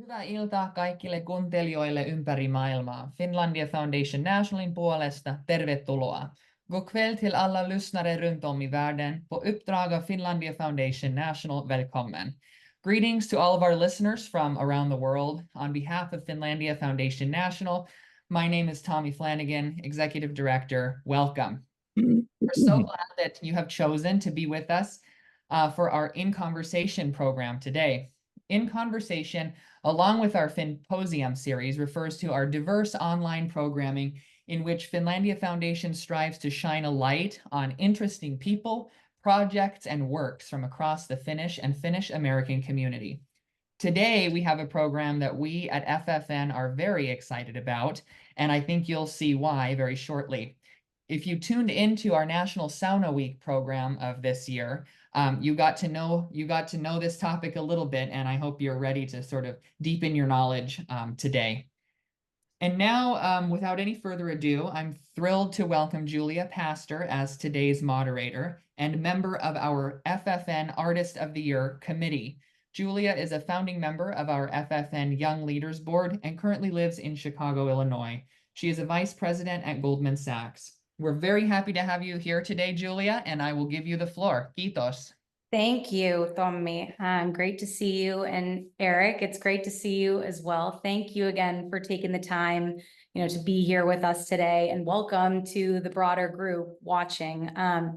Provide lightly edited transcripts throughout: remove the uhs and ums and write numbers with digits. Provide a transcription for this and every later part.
Hyvää iltaa kaikille kuuntelijoille ympäri maailmaa. Finlandia Foundation Nationalin puolesta tervetuloa. God kväll till alla lyssnare runt om i världen. På uppdrag av Finlandia Foundation National, välkommen. Greetings to all of our listeners from around the world. On behalf of Finlandia Foundation National, my name is Tommy Flanagan, Executive Director. Welcome. We're so glad that you have chosen to be with us for our In Conversation program today. In Conversation, along with our Finnposium series, refers to our diverse online programming in which Finlandia Foundation strives to shine a light on interesting people, projects, and works from across the Finnish and Finnish American community. Today, we have a program that we at FFN are very excited about, and I think you'll see why very shortly. If you tuned into our National Sauna Week program of this year, you got to know this topic a little bit, and I hope you're ready to sort of deepen your knowledge today. And now, without any further ado, I'm thrilled to welcome Julia Pastor as today's moderator and member of our FFN Artist of the Year committee. Julia is a founding member of our FFN Young Leaders Board and currently lives in Chicago, Illinois. She is a vice president at Goldman Sachs. We're very happy to have you here today, Julia, and I will give you the floor. Kiitos. Thank you, Tommy. Great to see you. And Eric, it's great to see you as well. Thank you again for taking the time, to be here with us today, and welcome to the broader group watching.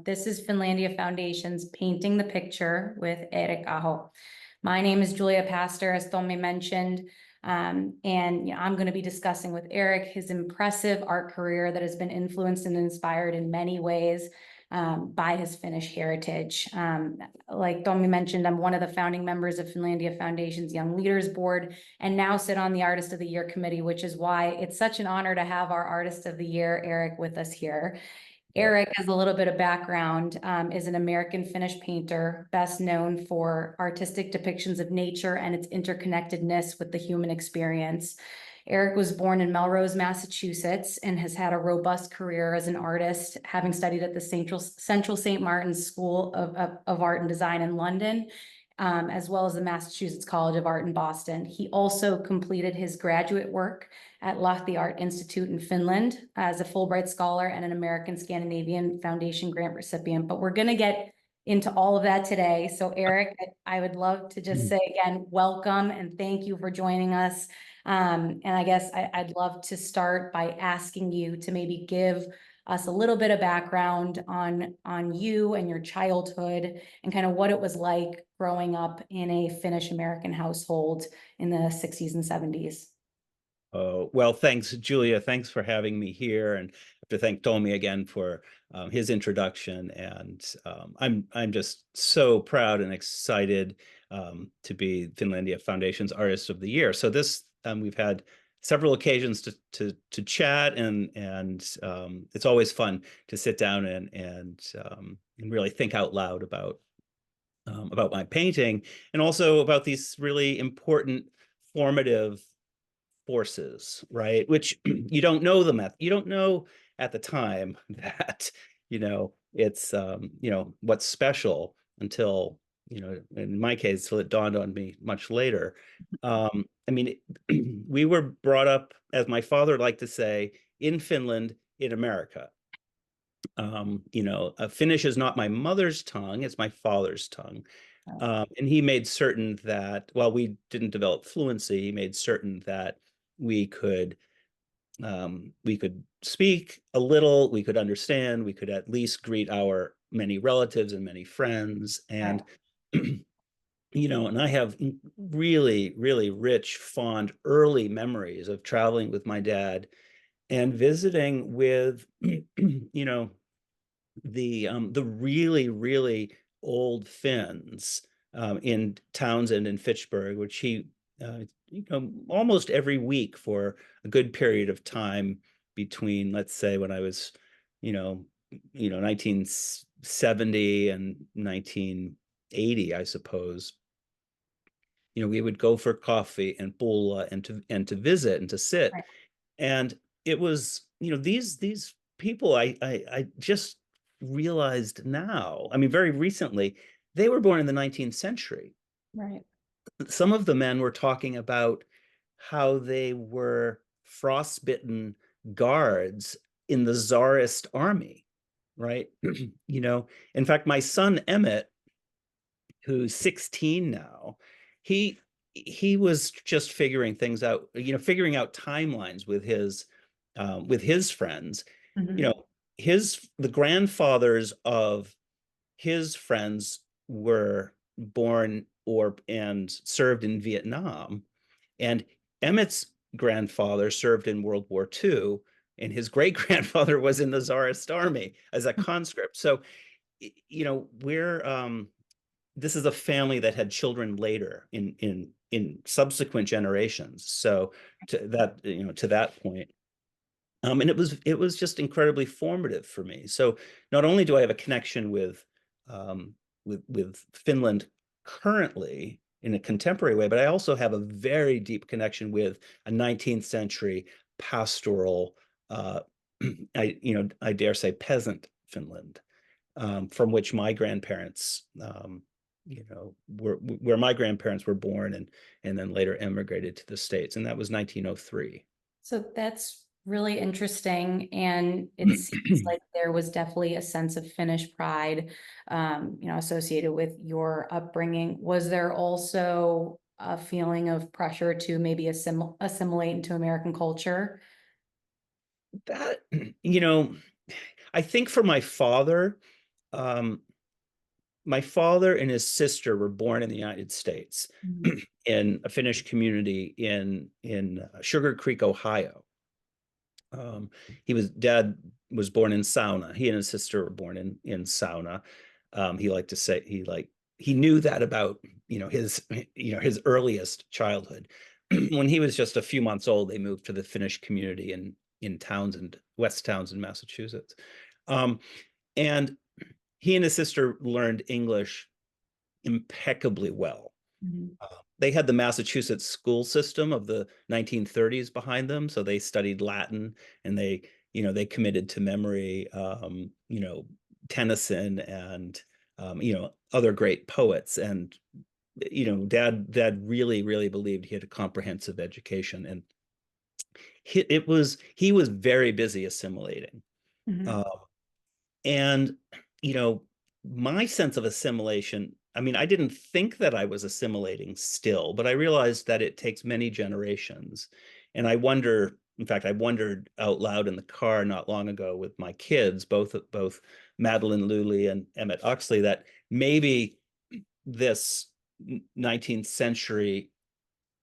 This is Finlandia Foundation's Painting the Picture with Eric Aho. My name is Julia Pastor, as Tommy mentioned. And I'm going to be discussing with Eric his impressive art career that has been influenced and inspired in many ways by his Finnish heritage. Like Tommy mentioned, I'm one of the founding members of Finlandia Foundation's Young Leaders Board and now sit on the Artist of the Year committee, which is why it's such an honor to have our Artist of the Year, Eric, with us here. Eric, has a little bit of background, is an American Finnish painter, best known for artistic depictions of nature and its interconnectedness with the human experience. Eric was born in Melrose, Massachusetts, and has had a robust career as an artist, having studied at the Central St. Martin's School of Art and Design in London, as well as the Massachusetts College of Art in Boston. He also completed his graduate work at Lahti Art Institute in Finland as a Fulbright Scholar and an American Scandinavian Foundation grant recipient. But we're going to get into all of that today. So Eric, I would love to just say again, welcome and thank you for joining us. And I guess I'd love to start by asking you to maybe give us a little bit of background on you and your childhood and kind of what it was like growing up in a Finnish American household in the 60s and 70s. Oh, well, thanks, Julia. Thanks for having me here. And I have to thank Tommy again for his introduction. And I'm just so proud and excited to be Finlandia Foundation's Artist of the Year. So this, we've had several occasions to chat, and it's always fun to sit down and really think out loud about my painting, and also about these really important formative forces, right? Which you don't know at the time that it's what's special until in my case till it dawned on me much later. We were brought up, as my father liked to say, in Finland, in America. Finnish is not my mother's tongue, it's my father's tongue. And he made certain that while we didn't develop fluency, he made certain that we could speak a little, we could understand, we could at least greet our many relatives and many friends. And and I have really, really rich, fond early memories of traveling with my dad and visiting with the really, really old Finns in Townsend and Fitchburg, which he almost every week for a good period of time between, let's say, when I was 1970 and 1980, I suppose. We would go for coffee and pulla and to visit and to sit. Right. And it was, these people I just realized now, very recently, they were born in the 19th century. Right. Some of the men were talking about how they were frostbitten guards in the Tsarist army, right? In fact, my son Emmett, who's 16 now, he was just figuring things out, figuring out timelines with his friends. Mhm. The grandfathers of his friends were born and served in Vietnam, and Emmett's grandfather served in World War II, and his great grandfather was in the Tsarist army as a conscript. So, we're this is a family that had children later in subsequent generations. So to that point, and it was just incredibly formative for me. So not only do I have a connection with Finland currently in a contemporary way, but I also have a very deep connection with a 19th century pastoral, I dare say peasant Finland, from which my grandparents, where my grandparents were born and then later emigrated to the States, and that was 1903. So that's really interesting. And it seems like there was definitely a sense of Finnish pride, associated with your upbringing. Was there also a feeling of pressure to maybe assimilate into American culture? That, I think for um, my father and his sister were born in the United States in a Finnish community in Sugar Creek, Ohio. Dad was born in Sauna. He and his sister were born in Sauna. He liked to say he knew that about his earliest childhood. When he was just a few months old, they moved to the Finnish community in Townsend, West Townsend, Massachusetts. And he and his sister learned English impeccably well. Mhm. They had the Massachusetts school system of the 1930s behind them, so they studied Latin, and they committed to memory, Tennyson and other great poets. And Dad really, really believed he had a comprehensive education, and he was very busy assimilating. Mhm. And, my sense of assimilation, I mean, I didn't think that I was assimilating still, but I realized that it takes many generations. And in fact, I wondered out loud in the car not long ago with my kids, both Madeline Luley and Emmett Oxley, that maybe this 19th century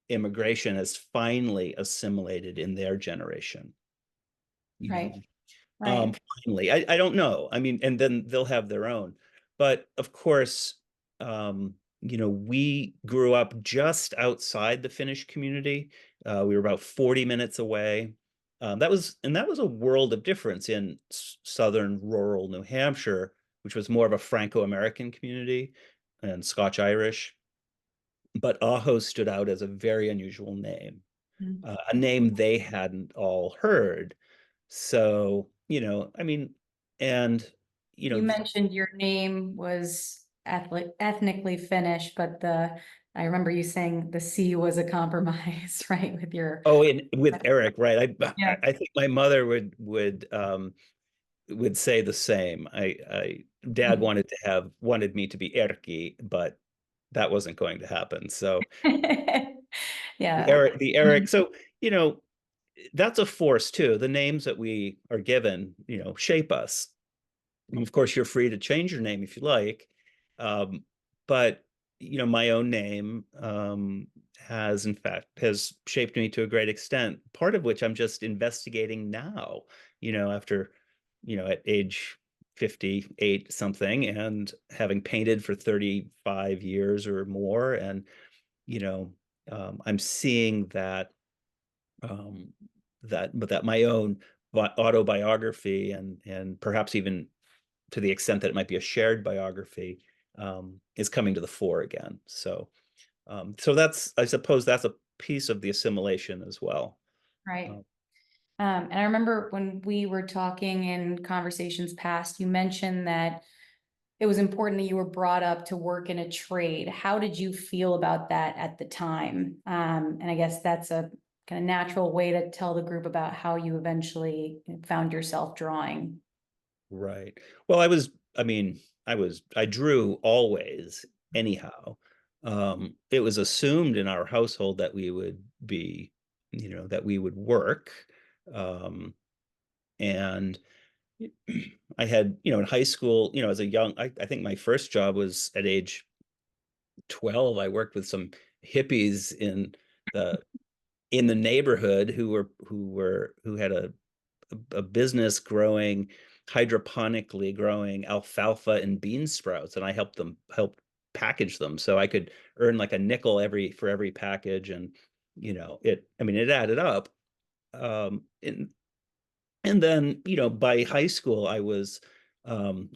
immigration has finally assimilated in their generation. Right. Know? Right. Finally, I don't know. I mean, and then they'll have their own. But of course, we grew up just outside the Finnish community. We were about 40 minutes away. That was a world of difference in southern rural New Hampshire, which was more of a Franco-American community and Scotch-Irish. But Aho stood out as a very unusual name, Mhm. a name they hadn't all heard. So, I mean, and, You mentioned your name was ethnically Finnish, but I remember you saying the C was a compromise, right? With your oh, and with Eric, right? Yeah. I think my mother would say the same. Dad wanted me to be Erkki, but that wasn't going to happen. So Yeah. the Eric, so, that's a force too. The names that we are given, shape us. And of course, you're free to change your name if you like. But, my own name has shaped me to a great extent, part of which I'm just investigating now, after, at age 58 something and having painted for 35 years or more. And, I'm seeing um, that my own autobiography and perhaps even to the extent that it might be a shared biography, is coming to the fore again. So, I suppose that's a piece of the assimilation as well. Right. Um, And I remember when we were talking in conversations past, you mentioned that it was important that you were brought up to work in a trade. How did you feel about that at the time? And I guess that's a kind of natural way to tell the group about how you eventually found yourself drawing. Right. Well, I drew always anyhow. It was assumed in our household that we would be, that we would work. Um, and I had, in high school, as a young, I think my first job was at age 12. I worked with some hippies the in the neighborhood who had a business hydroponically growing alfalfa and bean sprouts, and I helped package them so I could earn like a nickel for every package, and it added up. And then, by high school, I was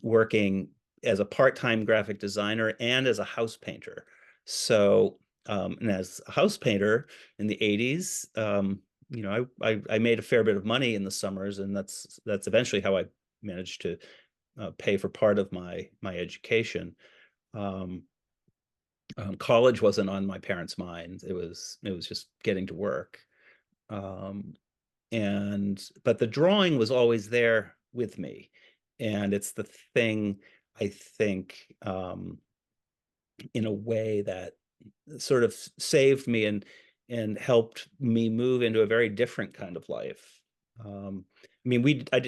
working as a part-time graphic designer and as a house painter. So, and as a house painter in the 80s, I made a fair bit of money in the summers, and that's eventually how I managed to pay for part of my education. College wasn't on my parents' minds. It was just getting to work. But the drawing was always there with me, and it's the thing, I think, in a way that sort of saved me and helped me move into a very different kind of life. I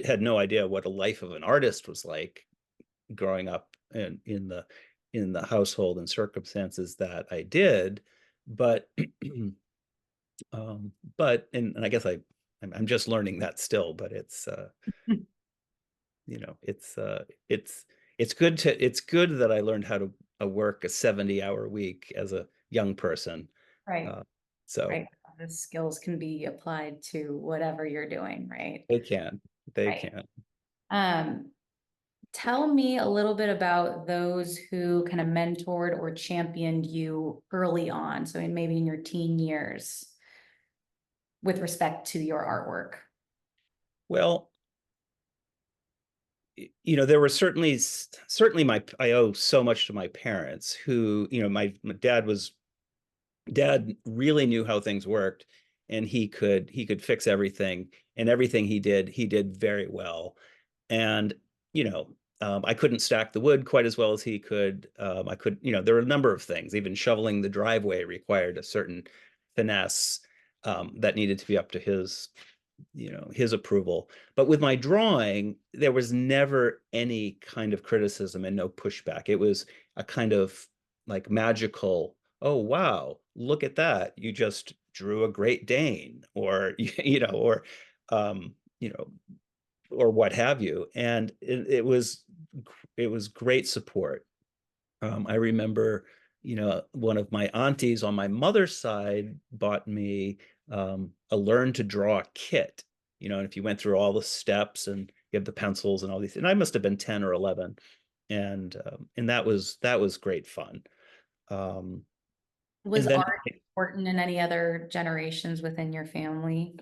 had no idea what a life of an artist was like growing up in the household and circumstances that I did, but and I guess I'm just learning that still, but it's it's good that I learned how to work a 70-hour week as a young person. Right. So Right. The skills can be applied to whatever you're doing, right? they can. Right. Tell me a little bit about those who kind of mentored or championed you early on. So maybe in your teen years with respect to your artwork. Well, there were certainly I owe so much to my parents who, my dad really knew how things worked, and he could fix everything, and everything he did very well. And I couldn't stack the wood quite as well as he could. There were a number of things. Even shoveling the driveway required a certain finesse that needed to be up to his approval. But with my drawing, there was never any kind of criticism and no pushback. It was a kind of like magical, oh wow, look at that, you just drew a Great Dane, or um, or what have you. And it was great support. I remember, one of my aunties on my mother's side bought me a learn to draw kit, and if you went through all the steps and you have the pencils and all these, and I must have been 10 or 11. And that was great fun. Was And then, art important in any other generations within your family?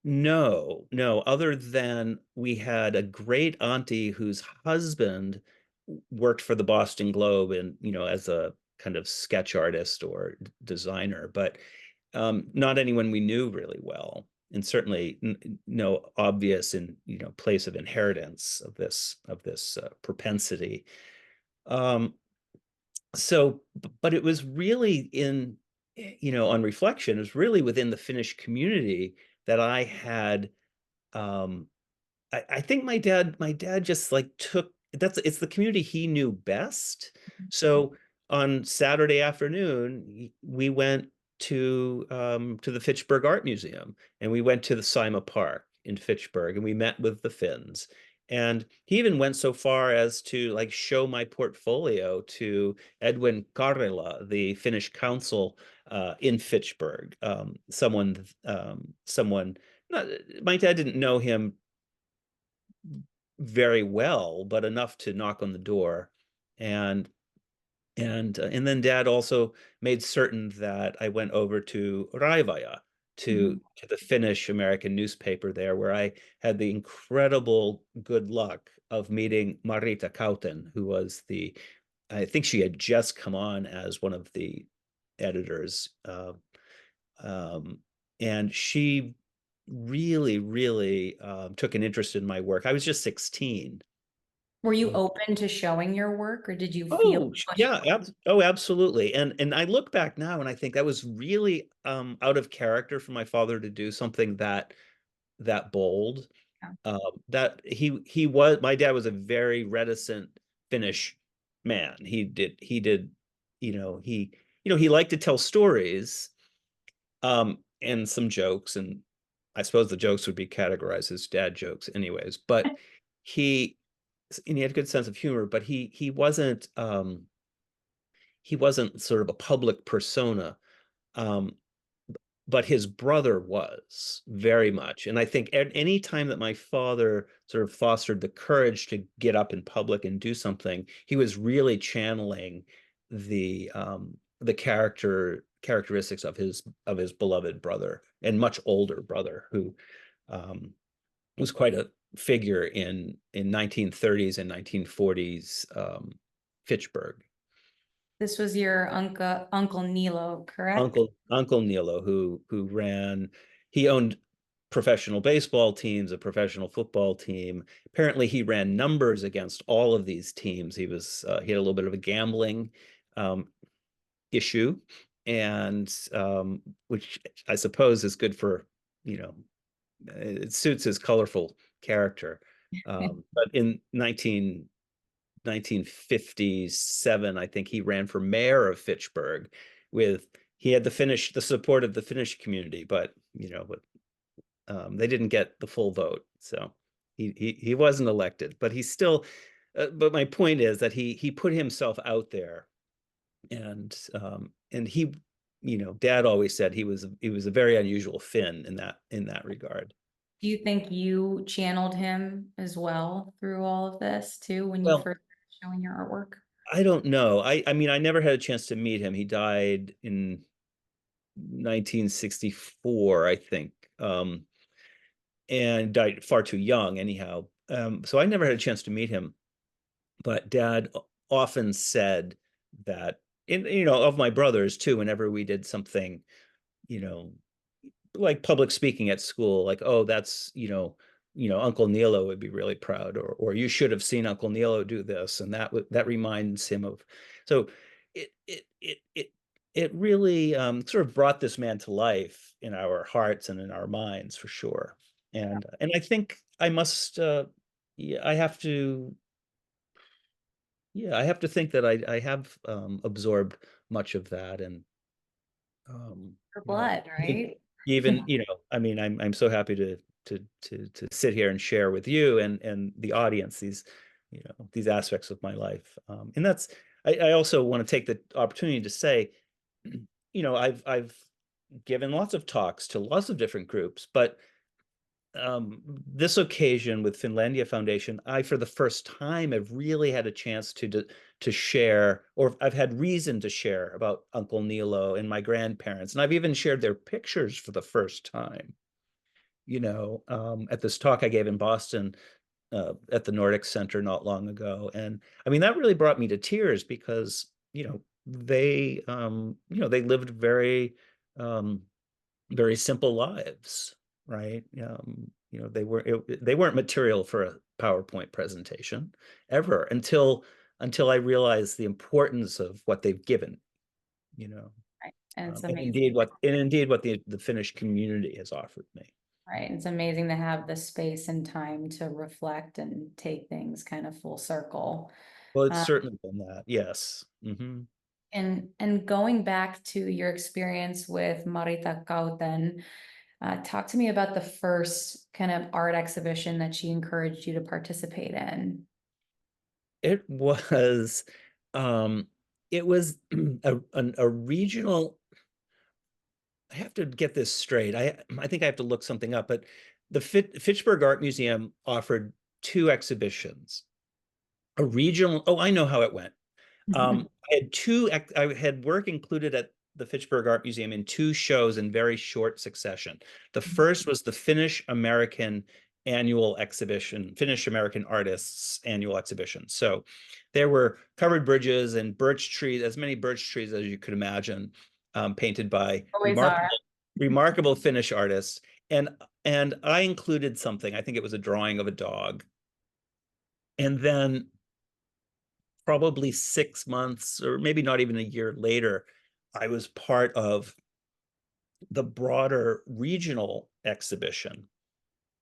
no, other than we had a great auntie whose husband worked for the Boston Globe, and, as a kind of sketch artist or designer, but not anyone we knew really well, and certainly no obvious place of inheritance of this propensity. So, but it was really on reflection, it was really within the Finnish community that I had, I think my dad just like it's the community he knew best. So on Saturday afternoon, we went to the Fitchburg Art Museum, and we went to the Sima Park in Fitchburg, and we met with the Finns. And he even went so far as to like show my portfolio to Edwin Karela, the Finnish consul in Fitchburg. Someone, my dad didn't know him very well, but enough to knock on the door. And then Dad also made certain that I went over to Raivaja, to the Finnish American newspaper there, where I had the incredible good luck of meeting Marita Kauten, who was I think she had just come on as one of the editors. And she really took an interest in my work. I was just 16. Were you open to showing your work, or did you feel Oh, pushed? yeah. Absolutely. And I look back now and I think that was really out of character for my father to do something that bold. Yeah. That he was, my dad was a very reticent Finnish man. He did, he liked to tell stories, and some jokes, and I suppose the jokes would be categorized as dad jokes anyways, but he and he had a good sense of humor, but he wasn't sort of a public persona. Um, but his brother was very much. And I think at any time that my father sort of fostered the courage to get up in public and do something, he was really channeling the characteristics of his beloved brother and much older brother, who um, was quite a figure in 1930s and 1940s Fitchburg. This was your Uncle Nilo, correct? Uncle Nilo, he owned professional baseball teams, a professional football team. Apparently, he ran numbers against all of these teams. He had a little bit of a gambling issue, and which I suppose is good for, it suits his colorful character. But in 1957, I think he ran for mayor of Fitchburg. He had the support of the Finnish community, but they didn't get the full vote, so he wasn't elected. But he still, but my point is that he put himself out there, and he, Dad always said he was a very unusual Finn in that regard. Do you think you channeled him as well through all of this too, when you Well, first started showing your artwork? I don't know. I mean, I never had a chance to meet him. He died in 1964, I think, and died far too young, anyhow. So I never had a chance to meet him. But Dad often said that, of my brothers too, whenever we did something, you know, like public speaking at school, like, oh, that's, Uncle Nilo would be really proud, or you should have seen Uncle Nilo do this, and that reminds him of. So it really sort of brought this man to life in our hearts and in our minds, for sure. And I think I must, yeah, I have to think that I have absorbed much of that, and Your you know, blood, right? even I mean, I'm so happy to sit here and share with you and the audience these aspects of my life. And that's, I also want to take the opportunity to say, I've given lots of talks to lots of different groups, but this occasion with Finlandia Foundation, I, for the first time, have really had a chance to share, or I've had reason to share about Uncle Nilo and my grandparents, and I've even shared their pictures for the first time. At this talk I gave in Boston, at the Nordic Center not long ago, and I mean that really brought me to tears because they lived very simple lives, right? They weren't material for a PowerPoint presentation ever until I realized the importance of what they've given, Right. And it's and amazing. indeed what the Finnish community has offered me. Right. It's amazing to have the space and time to reflect and take things kind of full circle. Well, it's Um, certainly been that, yes. Mm-hmm. and going back to your experience with Marita Kauten, talk to me about the first kind of art exhibition that she encouraged you to participate in. It was um it was a regional. I have to get this straight. I think I have to look something up, but the Fitchburg Art Museum offered two exhibitions. A regional, oh, I know how it went. I had work included at the Fitchburg Art Museum in two shows in very short succession. The first was the Finnish American annual exhibition, Finnish American artists annual exhibition. So there were covered bridges and birch trees, as many birch trees as you could imagine, painted by Always remarkable are. remarkable Finnish artists. And I included something, I think it was a drawing of a dog. And then probably 6 months, or maybe not even a year later, I was part of the broader regional exhibition,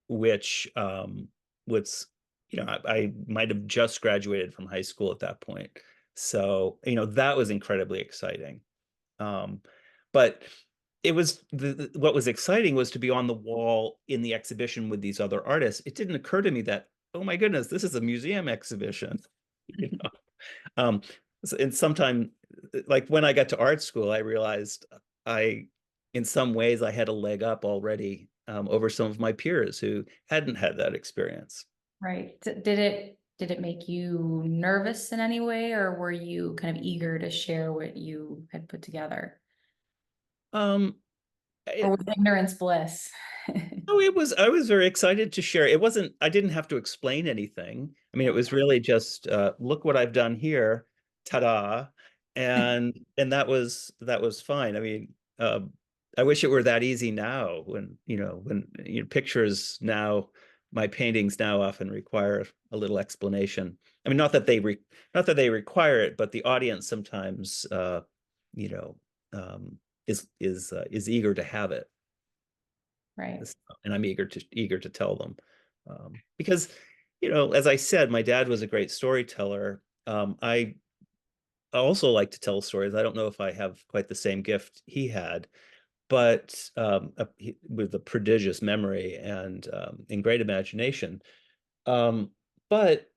which was, I might have just graduated from high school at that point. So, that was incredibly exciting. But it was what was exciting was to be on the wall in the exhibition with these other artists. It didn't occur to me that, oh my goodness, this is a museum exhibition. Um, and sometime, like when I got to art school, I realized in some ways, I had a leg up already over some of my peers who hadn't had that experience. Right. Did it make you nervous in any way, or were you kind of eager to share what you had put together? Um, Or was ignorance bliss? Oh, I was very excited to share. I didn't have to explain anything. I mean, it was really just, look what I've done here, ta-da. And that was fine. I mean, I wish it were that easy now when pictures now, my paintings now often require a little explanation. I mean, not that they require it, but the audience sometimes, you know, is eager to have it. Right. And I'm eager to tell them, because as I said, my dad was a great storyteller. I also like to tell stories. I don't know if I have quite the same gift he had, but with a prodigious memory and great imagination. But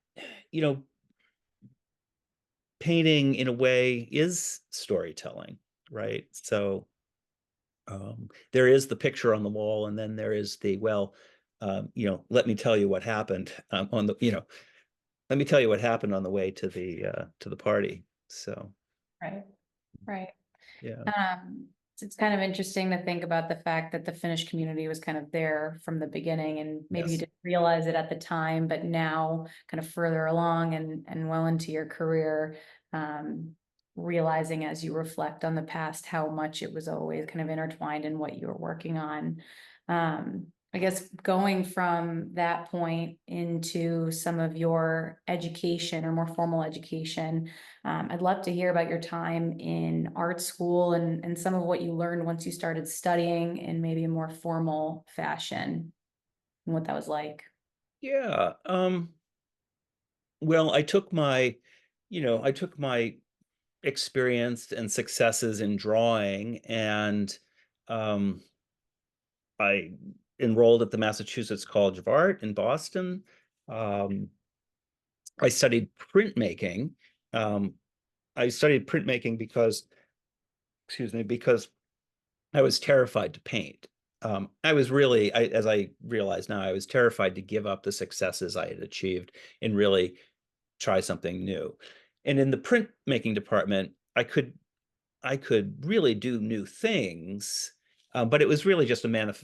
painting in a way is storytelling, right? So there is the picture on the wall, and then there is the, let me tell you what happened let me tell you what happened on the way to the party. So Right. yeah. It's kind of interesting to think about the fact that the Finnish community was kind of there from the beginning, and maybe you Yes. didn't realize it at the time, but now kind of further along and well into your career, realizing as you reflect on the past how much it was always kind of intertwined in what you were working on. I guess going from that point into some of your education or more formal education, I'd love to hear about your time in art school and some of what you learned once you started studying in maybe a more formal fashion and what that was like. Yeah. Well, I took my experience and successes in drawing, and I enrolled at the Massachusetts College of Art in Boston. I studied printmaking. I studied printmaking because I was terrified to paint. As I realize now, I was terrified to give up the successes I had achieved and really try something new. And in the printmaking department, I could really do new things, but it was really just a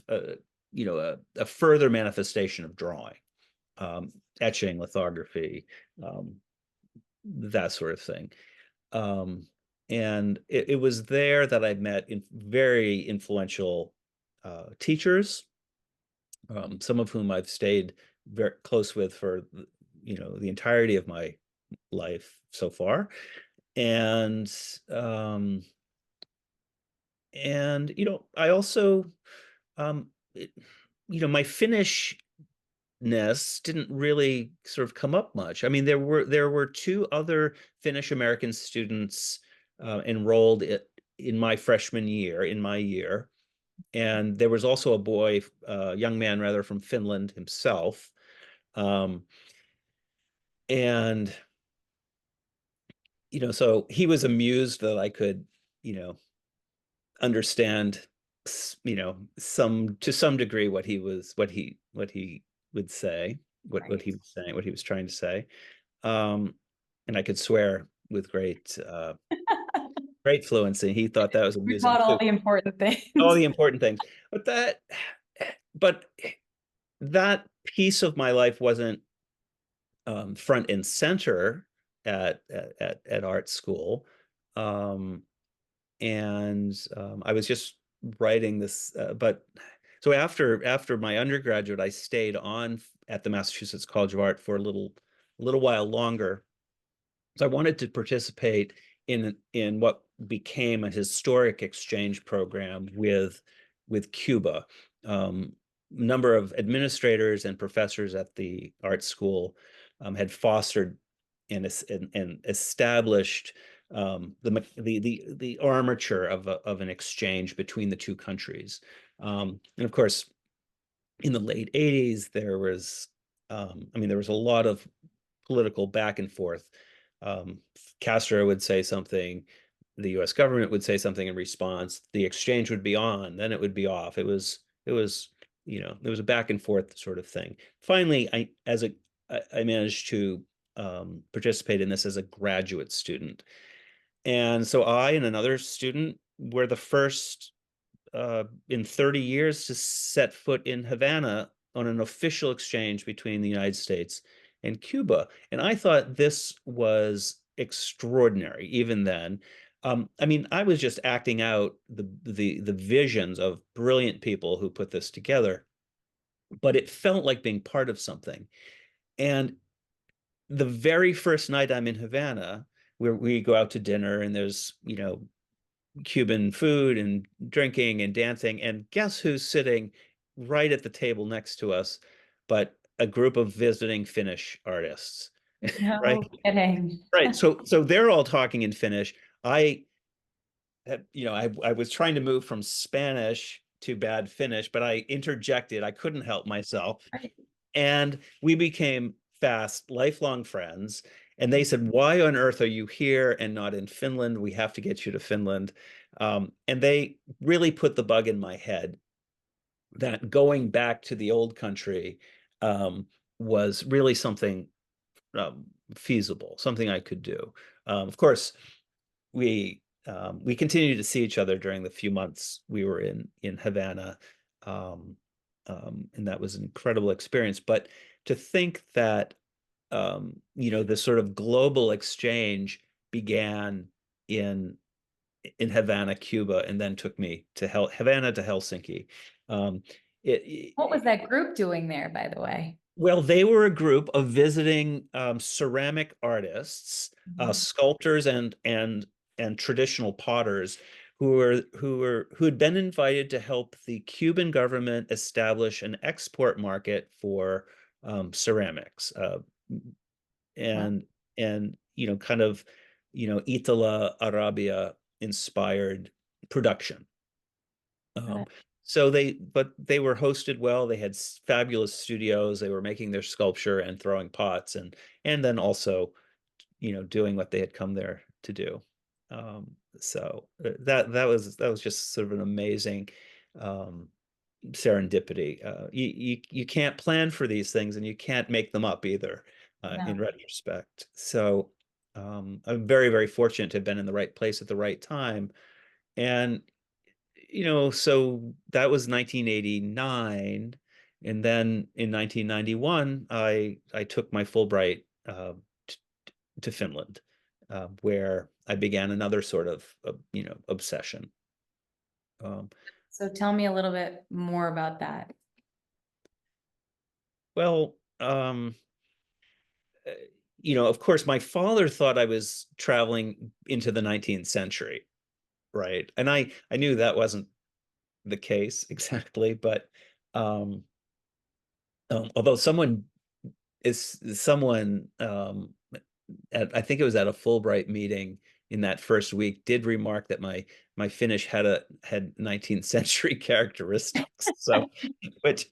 further manifestation of drawing, etching, lithography, that sort of thing. And it was there that I met very influential teachers, some of whom I've stayed very close with for the entirety of my life so far. And I also my Finnish didn't really sort of come up much. I mean, there were two other Finnish American students enrolled in my freshman year, and there was also a young man rather, from Finland himself, and so he was amused that I could understand to some degree what he would say, what he was saying, what he was trying to say. And I could swear with great fluency. He thought that was We amusing got all too. the important things. All the important things. But that piece of my life wasn't front and center at art school. And I was just writing this, but so after my undergraduate, I stayed on at the Massachusetts College of Art for a little while longer. So I wanted to participate in what became a historic exchange program with Cuba. Number of administrators and professors at the art school had fostered and established the armature of an exchange between the two countries. And of course, in the late 80s, there was there was a lot of political back and forth. Castro would say something, the US government would say something in response, the exchange would be on, then it would be off. It was, there was a back and forth sort of thing. Finally, I managed to participate in this as a graduate student. And so I and another student were the first in 30 years to set foot in Havana on an official exchange between the United States and Cuba. And I thought this was extraordinary even then. I was just acting out the visions of brilliant people who put this together, but it felt like being part of something. And the very first night I'm in Havana, where we go out to dinner and there's, Cuban food and drinking and dancing, and guess who's sitting right at the table next to us, but a group of visiting Finnish artists, right? No kidding. Right. So they're all talking in Finnish. I was trying to move from Spanish to bad Finnish, but I interjected. I couldn't help myself. And we became fast, lifelong friends. And they said, why on earth are you here and not in Finland? We have to get you to Finland. And they really put the bug in my head that going back to the old country was really something feasible, something I could do. Of course, we continued to see each other during the few months we were in Havana, and that was an incredible experience. But to think that this sort of global exchange began in Havana, Cuba, and then took me to Havana to Helsinki. What was that group doing there, by the way? Well, they were a group of visiting ceramic artists, sculptors, and traditional potters who had been invited to help the Cuban government establish an export market for ceramics, and kind of Itala Arabia inspired production. So they were hosted well. They had fabulous studios. They were making their sculpture and throwing pots, and then also, doing what they had come there to do. So that was just sort of an amazing serendipity. You can't plan for these things, and you can't make them up either, in retrospect. So I'm very, very fortunate to have been in the right place at the right time. And so that was 1989, and then in 1991, I took my Fulbright to Finland, where I began another sort of obsession. So tell me a little bit more about that. Well, of course, my father thought I was traveling into the 19th century, right? And I knew that wasn't the case exactly, but although someone I think it was at a Fulbright meeting in that first week, did remark that my Finnish had 19th century characteristics. So which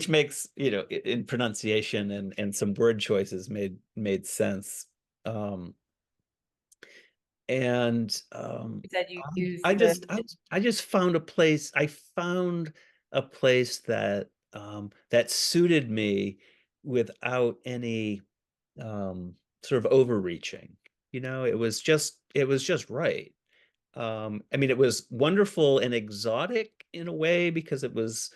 makes in pronunciation and some word choices made sense. And Said you used I just found a place. I found a place that that suited me without any sort of overreaching. It was just right. It was wonderful and exotic in a way, because it was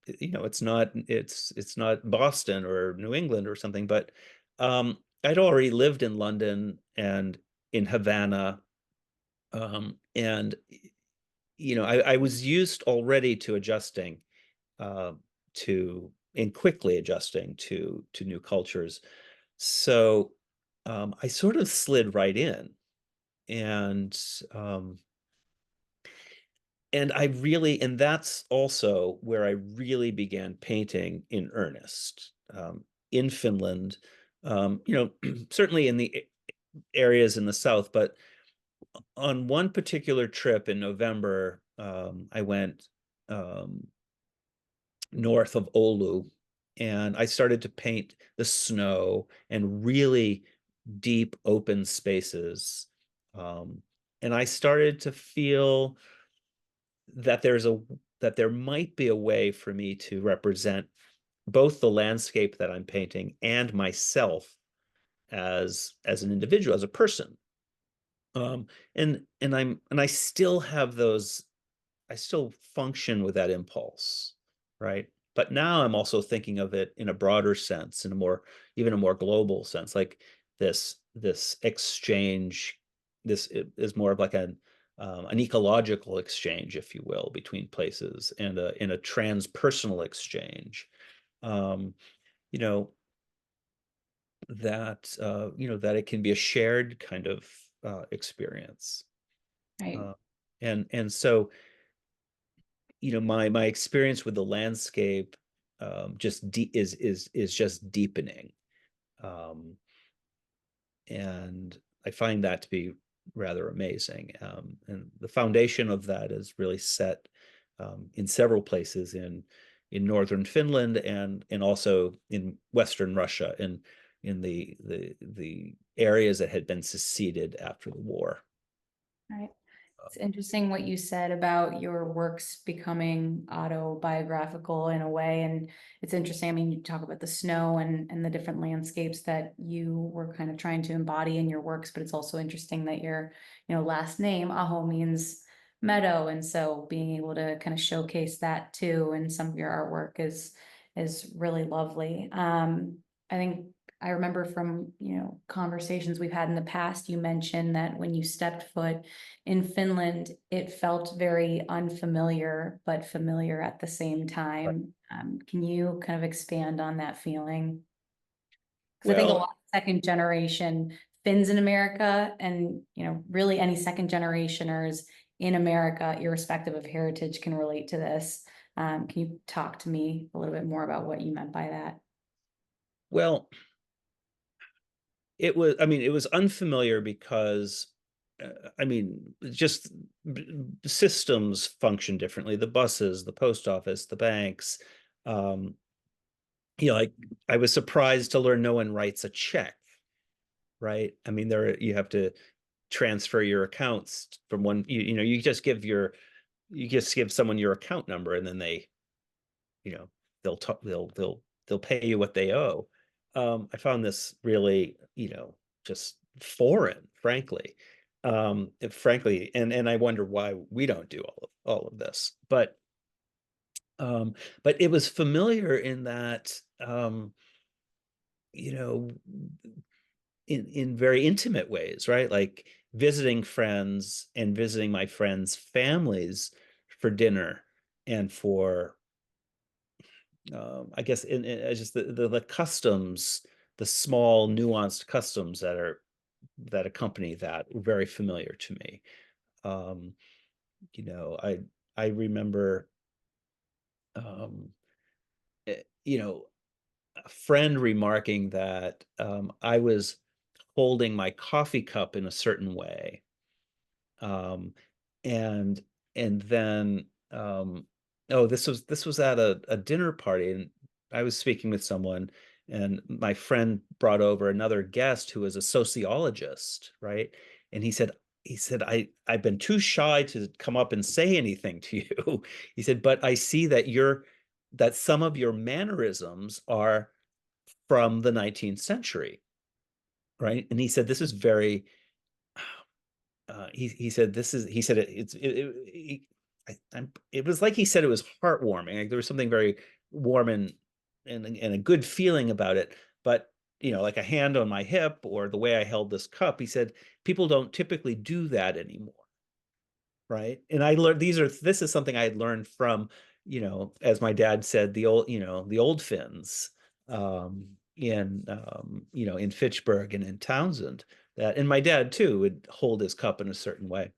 it's not Boston or New England or something, but I'd already lived in London and in Havana, And I was used already to adjusting and quickly adjusting to new cultures. So I sort of slid right in, and and that's also where I really began painting in earnest, in Finland, certainly in the areas in the south, but on one particular trip in November, I went north of Oulu, and I started to paint the snow and really deep open spaces. And I started to feel that there might be a way for me to represent both the landscape that I'm painting and myself as an individual, as a person. And I still have those, I still function with that impulse, right? But now I'm also thinking of it in a broader sense, in even a more global sense, like this exchange. This is more of like an ecological exchange, if you will, between places, and in a transpersonal exchange. Um, you know that it can be a shared kind of experience. Right. And so my experience with the landscape is just deepening, um, and I find that to be rather amazing. And the foundation of that is really set in several places in northern Finland, and also in Western Russia, and in the areas that had been seceded after the war. Right. It's interesting what you said about your works becoming autobiographical in a way. And it's interesting. I mean, you talk about the snow and the different landscapes that you were kind of trying to embody in your works, but it's also interesting that your, last name, Aho, means meadow. And so being able to kind of showcase that too in some of your artwork is really lovely. I think I remember from, conversations we've had in the past, you mentioned that when you stepped foot in Finland, it felt very unfamiliar, but familiar at the same time. Can you kind of expand on that feeling? Because I think a lot of second generation Finns in America, and really any second generationers in America, irrespective of heritage, can relate to this. Can you talk to me a little bit more about what you meant by that? Well, it was unfamiliar because just systems function differently. The buses, the post office, the banks. Like, I was surprised to learn no one writes a check, right? I mean, you have to transfer your accounts from one. You just give someone your account number, and then they'll pay you what they owe. I found this really, just foreign, frankly. And I wonder why we don't do all of this. But it was familiar in that, in very intimate ways, right? Like visiting friends and visiting my friends' families for dinner, and for I guess just the customs, the small nuanced customs that accompany that were very familiar to me. Um, I remember, um, a friend remarking that I was holding my coffee cup in a certain way, um, and then this was at a dinner party, and I was speaking with someone, and my friend brought over another guest who was a sociologist, right? And he said, I've been too shy to come up and say anything to you. He said, but I see that some of your mannerisms are from the 19th century, right? And he said, this is very he said this is he said it was like he said it was heartwarming. Like, there was something very warm and a good feeling about it. But like a hand on my hip, or the way I held this cup, he said people don't typically do that anymore. right? And I learned this is something I had learned from, as my dad said, the old Finns in Fitchburg and in Townsend, and my dad too would hold his cup in a certain way.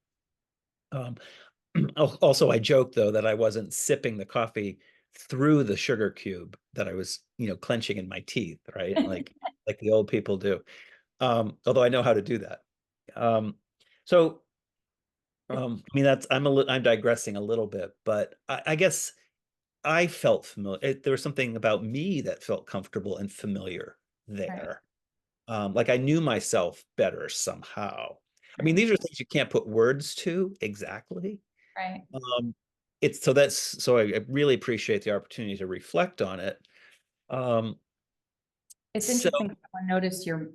Also, I joked though that I wasn't sipping the coffee through the sugar cube, that I was, clenching in my teeth, right? Like the old people do. Although I know how to do that. So I mean, I'm digressing a little bit, but I guess I felt familiar. There was something about me that felt comfortable and familiar there. Like I knew myself better somehow. I mean, these are things you can't put words to exactly. Right. So I really appreciate the opportunity to reflect on it. It's So interesting. I noticed your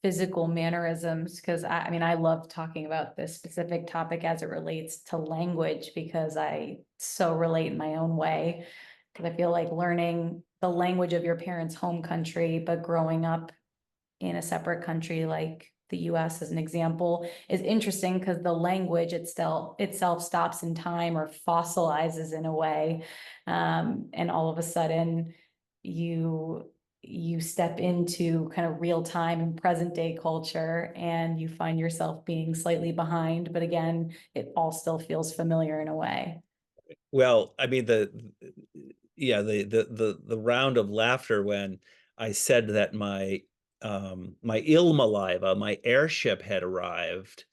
physical mannerisms, because I mean, I love talking about this specific topic as it relates to language, because I so relate in my own way. Because I feel like learning the language of your parents' home country, but growing up in a separate country like the US as an example is interesting, because the language itself stops in time or fossilizes in a way. And all of a sudden you step into kind of real time and present day culture, and you find yourself being slightly behind, but again, it all still feels familiar in a way. well, I mean the round of laughter when I said that my Ilmalaiva, my airship had arrived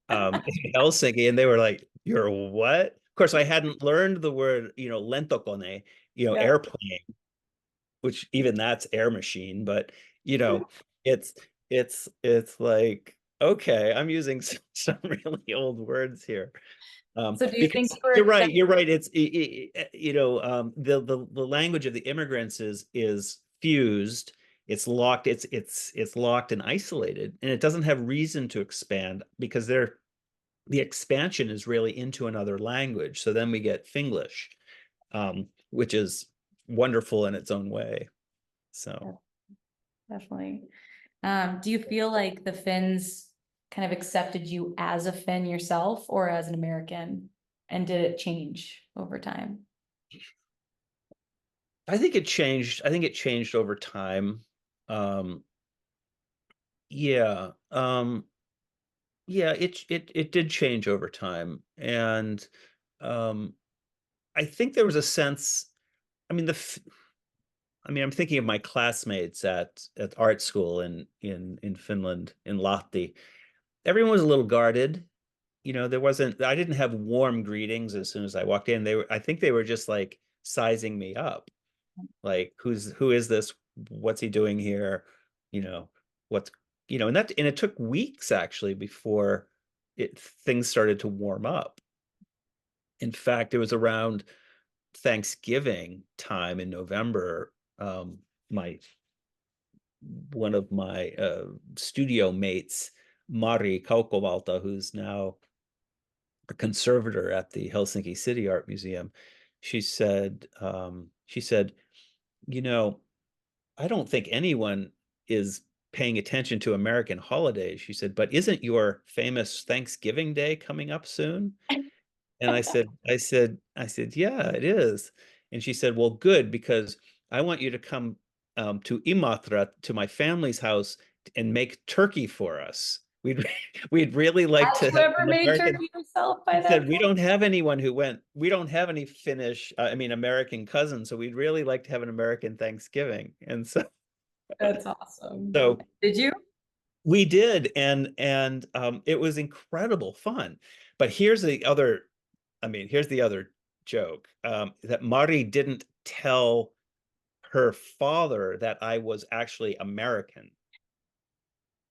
in Helsinki, and they were like, "You're what?" Of course, I hadn't learned the word, lentokone, Yeah. airplane, which even that's air machine, but it's it's like, okay, I'm using some really old words here. So do you think Because you were you're right, accepted? you're right. The language of the immigrants is fused. It's locked. It's locked and isolated, and it doesn't have reason to expand because the expansion is really into another language. So then we get Finglish, which is wonderful in its own way. So Definitely. Do you feel like the Finns kind of accepted you as a Finn yourself or as an American? And did it change over time? I think it changed. I think it changed over time. Um, yeah. Yeah, it did change over time, and um, I think there was a sense. I mean, I'm thinking of my classmates at art school in Finland, in Lahti. Everyone was a little guarded. There wasn't. I didn't have warm greetings as soon as I walked in. I think they were just like sizing me up, like who is this? What's he doing here? You know, what's and it took weeks actually before things started to warm up. In fact, it was around Thanksgiving time in November. My One of my studio mates, Mari Kaukovalta, who's now a conservator at the Helsinki City Art Museum, she said, you know, I don't think anyone is paying attention to American holidays. She said, but isn't your famous Thanksgiving Day coming up soon? And I said, yeah, it is. And she said, well, good, because I want you to come to Imatra, to my family's house, and make turkey for us. We'd really like Have to you have ever an made American. turkey yourself by He that said, we don't have anyone who went, we don't have any Finnish, American cousins, so we'd really like to have an American Thanksgiving. And so, That's awesome. so Did you? we did, and it was incredible fun. But here's the other joke, that Mari didn't tell her father that I was actually American,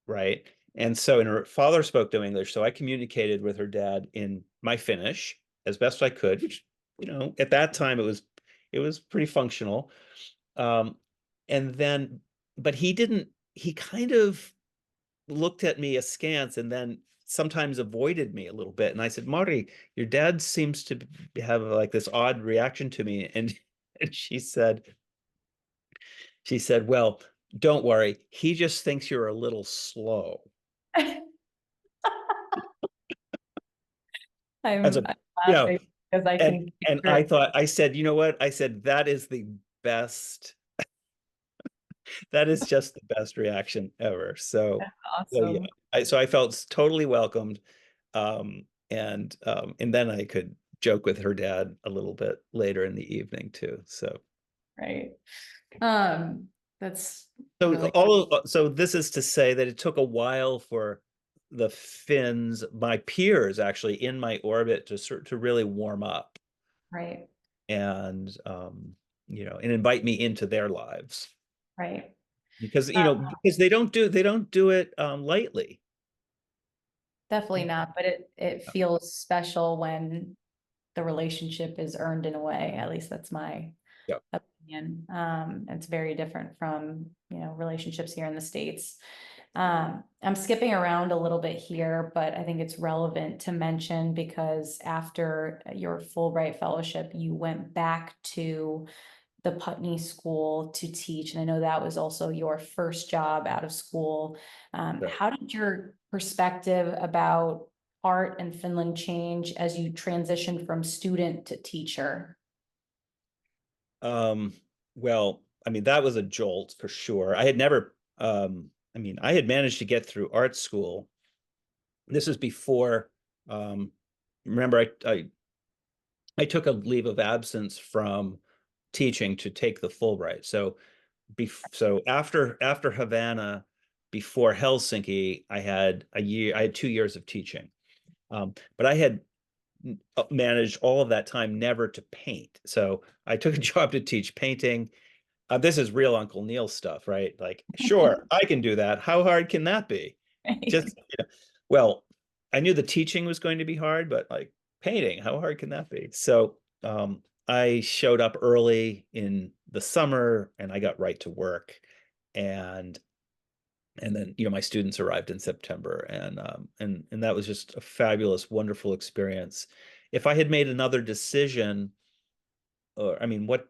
right? And so, and her father spoke no English, so I communicated with her dad in my Finnish as best I could, which, at that time it was pretty functional. Um, and then, but he kind of looked at me askance and then sometimes avoided me a little bit. And I said, Mari, your dad seems to have like this odd reaction to me. And she said, well, don't worry. He just thinks you're a little slow. I'm And so, I'm you know, laughing because I can and picture I it. thought, I said, you know what? I said, that is the best, that is just the best reaction ever. So, yeah, Awesome. so I felt totally welcomed. And then I could joke with her dad a little bit later in the evening too. So, Right. That's so really so this is to say that it took a while for the Finns, my peers actually in my orbit, to really warm up right. and and invite me into their lives. Right. Because because they don't do it lightly. Definitely not, but it feels special when the relationship is earned in a way. At least that's my Yeah. opinion. It's very different from, relationships here in the States. I'm skipping around a little bit here, but I think it's relevant to mention because after your Fulbright fellowship, you went back to the Putney School to teach. And I know that was also your first job out of school. Right. How did your perspective about art in Finland change as you transitioned from student to teacher? Well, I mean, that was a jolt for sure. I had never, I had managed to get through art school. This is before, remember, I took a leave of absence from teaching to take the Fulbright. So after Havana, before Helsinki, I had 2 years of teaching. But I had managed all of that time never to paint. So I took a job to teach painting. This is real Uncle Neil stuff, right? Like, sure, I can do that. How hard can that be? Just, well, I knew the teaching was going to be hard, but like painting, how hard can that be? So I showed up early in the summer and I got right to work. And then my students arrived in September, and that was just a fabulous, wonderful experience. If I had made another decision, or what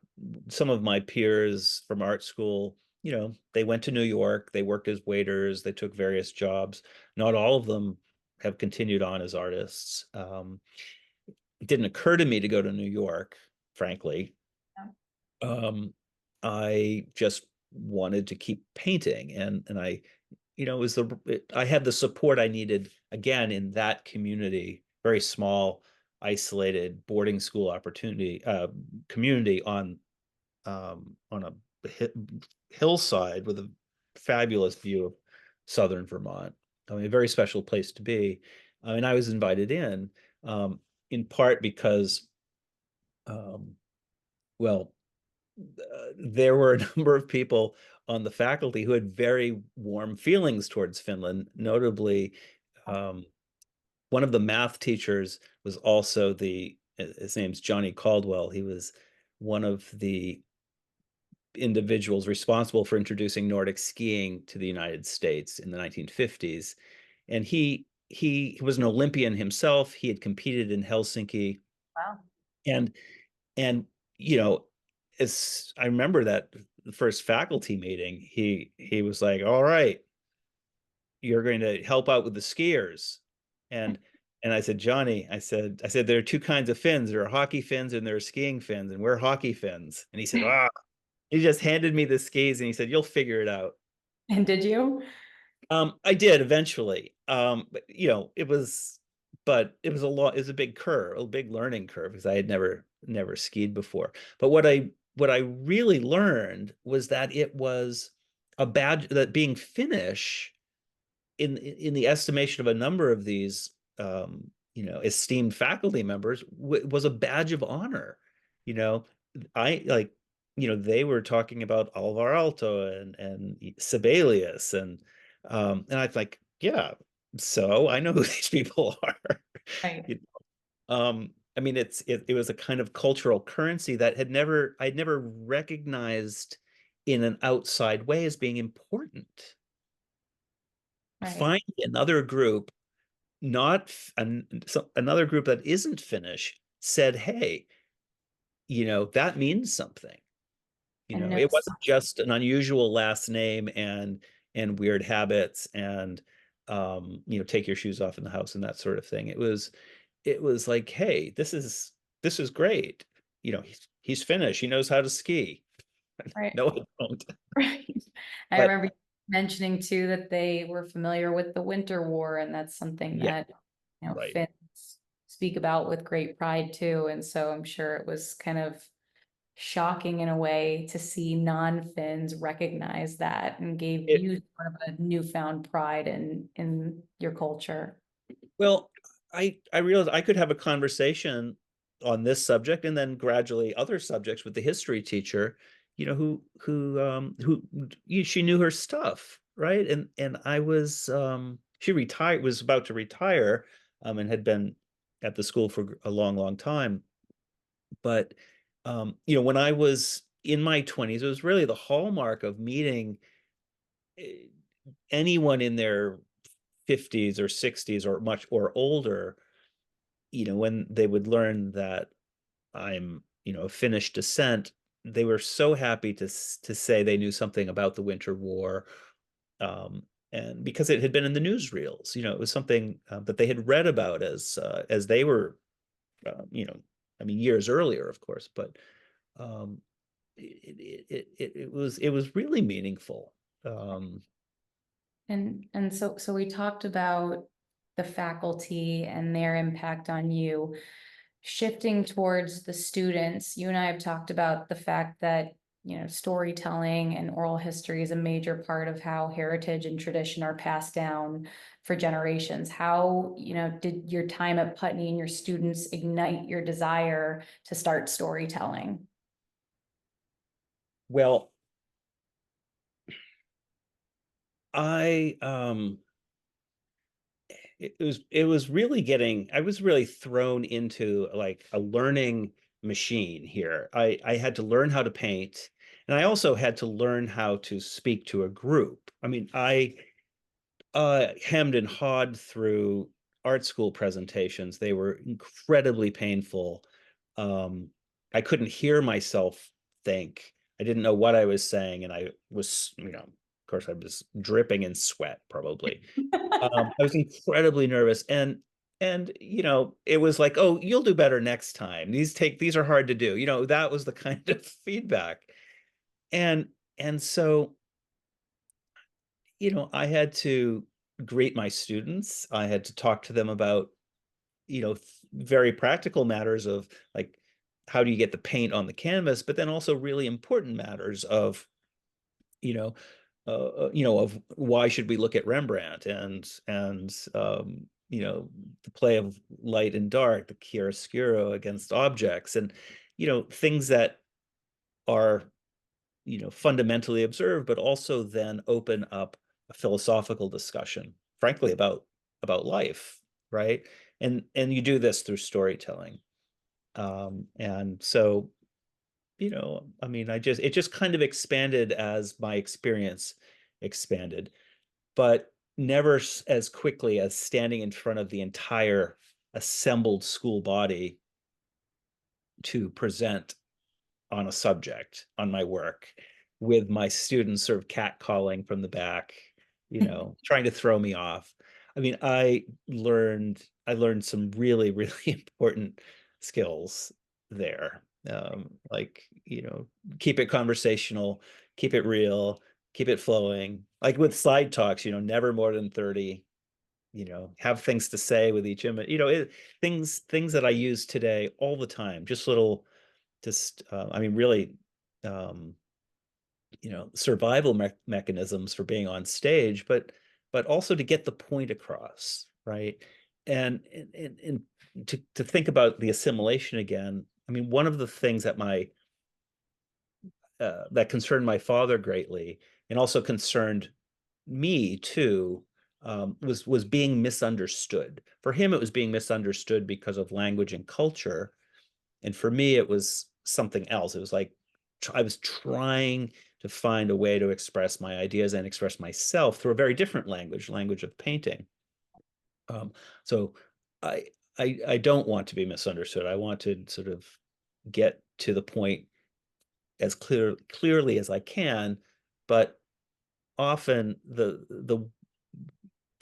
some of my peers from art school, they went to New York, they worked as waiters, they took various jobs. Not all of them have continued on as artists. It didn't occur to me to go to New York, frankly. I just wanted to keep painting, and I I had the support I needed again in that community, very small, isolated boarding school community on a hillside with a fabulous view of southern Vermont. A very special place to be. I was invited in part because, well, there were a number of people on the faculty who had very warm feelings towards Finland. Notably, one of the math teachers was also his name's Johnny Caldwell. He was one of the individuals responsible for introducing Nordic skiing to the United States in the 1950s. And he was an Olympian himself. He had competed in Helsinki. Wow. And and as I remember that the first faculty meeting, he was like, "All right, you're going to help out with the skiers." And I said, "Johnny," I said there are two kinds of Finns. There are hockey Finns and there are skiing Finns, and we're hockey Finns. And he said, "Ah." He just handed me the skis and he said, "You'll figure it out." And did you? I did eventually. It was a big curve, a big learning curve, because I had never skied before. But what I really learned was that it was a badge, that being Finnish in the estimation of a number of these esteemed faculty members was a badge of honor. You know, I like, they were talking about Alvar Aalto and Sibelius and I was like, yeah, so I know who these people are. Right. You it was a kind of cultural currency that I'd never recognized in an outside way as being important. Right. Find another group, not another group that isn't Finnish, said, "Hey, that means something." And no, It wasn't just an unusual last name and weird habits and take your shoes off in the house and that sort of thing. it was like, hey, this is great. You know, he's Finnish. He knows how to ski. Right. No, I don't. Right. I But remember mentioning too that they were familiar with the Winter War, and that's something yeah, that, you know, right. Finns speak about with great pride too. And so I'm sure it was kind of shocking in a way to see non-Finns recognize that and gave It, you sort of a newfound pride in your culture. well, I realized I could have a conversation on this subject and then gradually other subjects with the history teacher, you know, she knew her stuff, right? And I was she retired, was about to retire, and had been at the school for a long time. But you know, when I was in my 20s, it was really the hallmark of meeting eh, anyone in their 50s or 60s or much or older, you know, when they would learn that I'm, you know, of Finnish descent, they were so happy to say they knew something about the Winter War, um, and because it had been in the newsreels, you know, it was something that they had read about as they were, you know, I mean, years earlier, of course, but um, it was really meaningful. Um, And so we talked about the faculty and their impact on you. Shifting towards the students, you and I have talked about the fact that, you know, storytelling and oral history is a major part of how heritage and tradition are passed down for generations. How, you know, did your time at Putney and your students ignite your desire to start storytelling? well, I it was really getting, I was really thrown into like a learning machine here. I had to learn how to paint, and I also had to learn how to speak to a group. I mean, I hemmed and hawed through art school presentations. They were incredibly painful. Um, I couldn't hear myself think. I didn't know what I was saying, and I was, you know, of course, I was dripping in sweat, probably. I was incredibly nervous, and you know, it was like, oh, you'll do better next time. These are hard to do. You know, that was the kind of feedback, and so, you know, I had to greet my students. I had to talk to them about, you know, very practical matters of like, how do you get the paint on the canvas, but then also really important matters of, you know, you know, of why should we look at Rembrandt and you know, the play of light and dark, the chiaroscuro against objects, and you know, things that are, you know, fundamentally observed, but also then open up a philosophical discussion, frankly, about life, right? And you do this through storytelling, and so, you know, I mean, it just kind of expanded as my experience expanded, but never as quickly as standing in front of the entire assembled school body to present on a subject, on my work, with my students sort of catcalling from the back, you know, trying to throw me off. I mean, I learned some really, really important skills there. Like, you know, keep it conversational, keep it real, keep it flowing. Like with slide talks, you know, never more than 30, you know, have things to say with each image, you know, things that I use today all the time, just little, just I mean, really, um, you know, survival mechanisms for being on stage, but also to get the point across, right? And to think about the assimilation again. I mean, one of the things that that concerned my father greatly, and also concerned me too, was being misunderstood. For him, it was being misunderstood because of language and culture, and for me, it was something else. It was like I was trying to find a way to express my ideas and express myself through a very different language of painting. Um, so I, I don't want to be misunderstood. I want to sort of get to the point as clearly as I can, but often the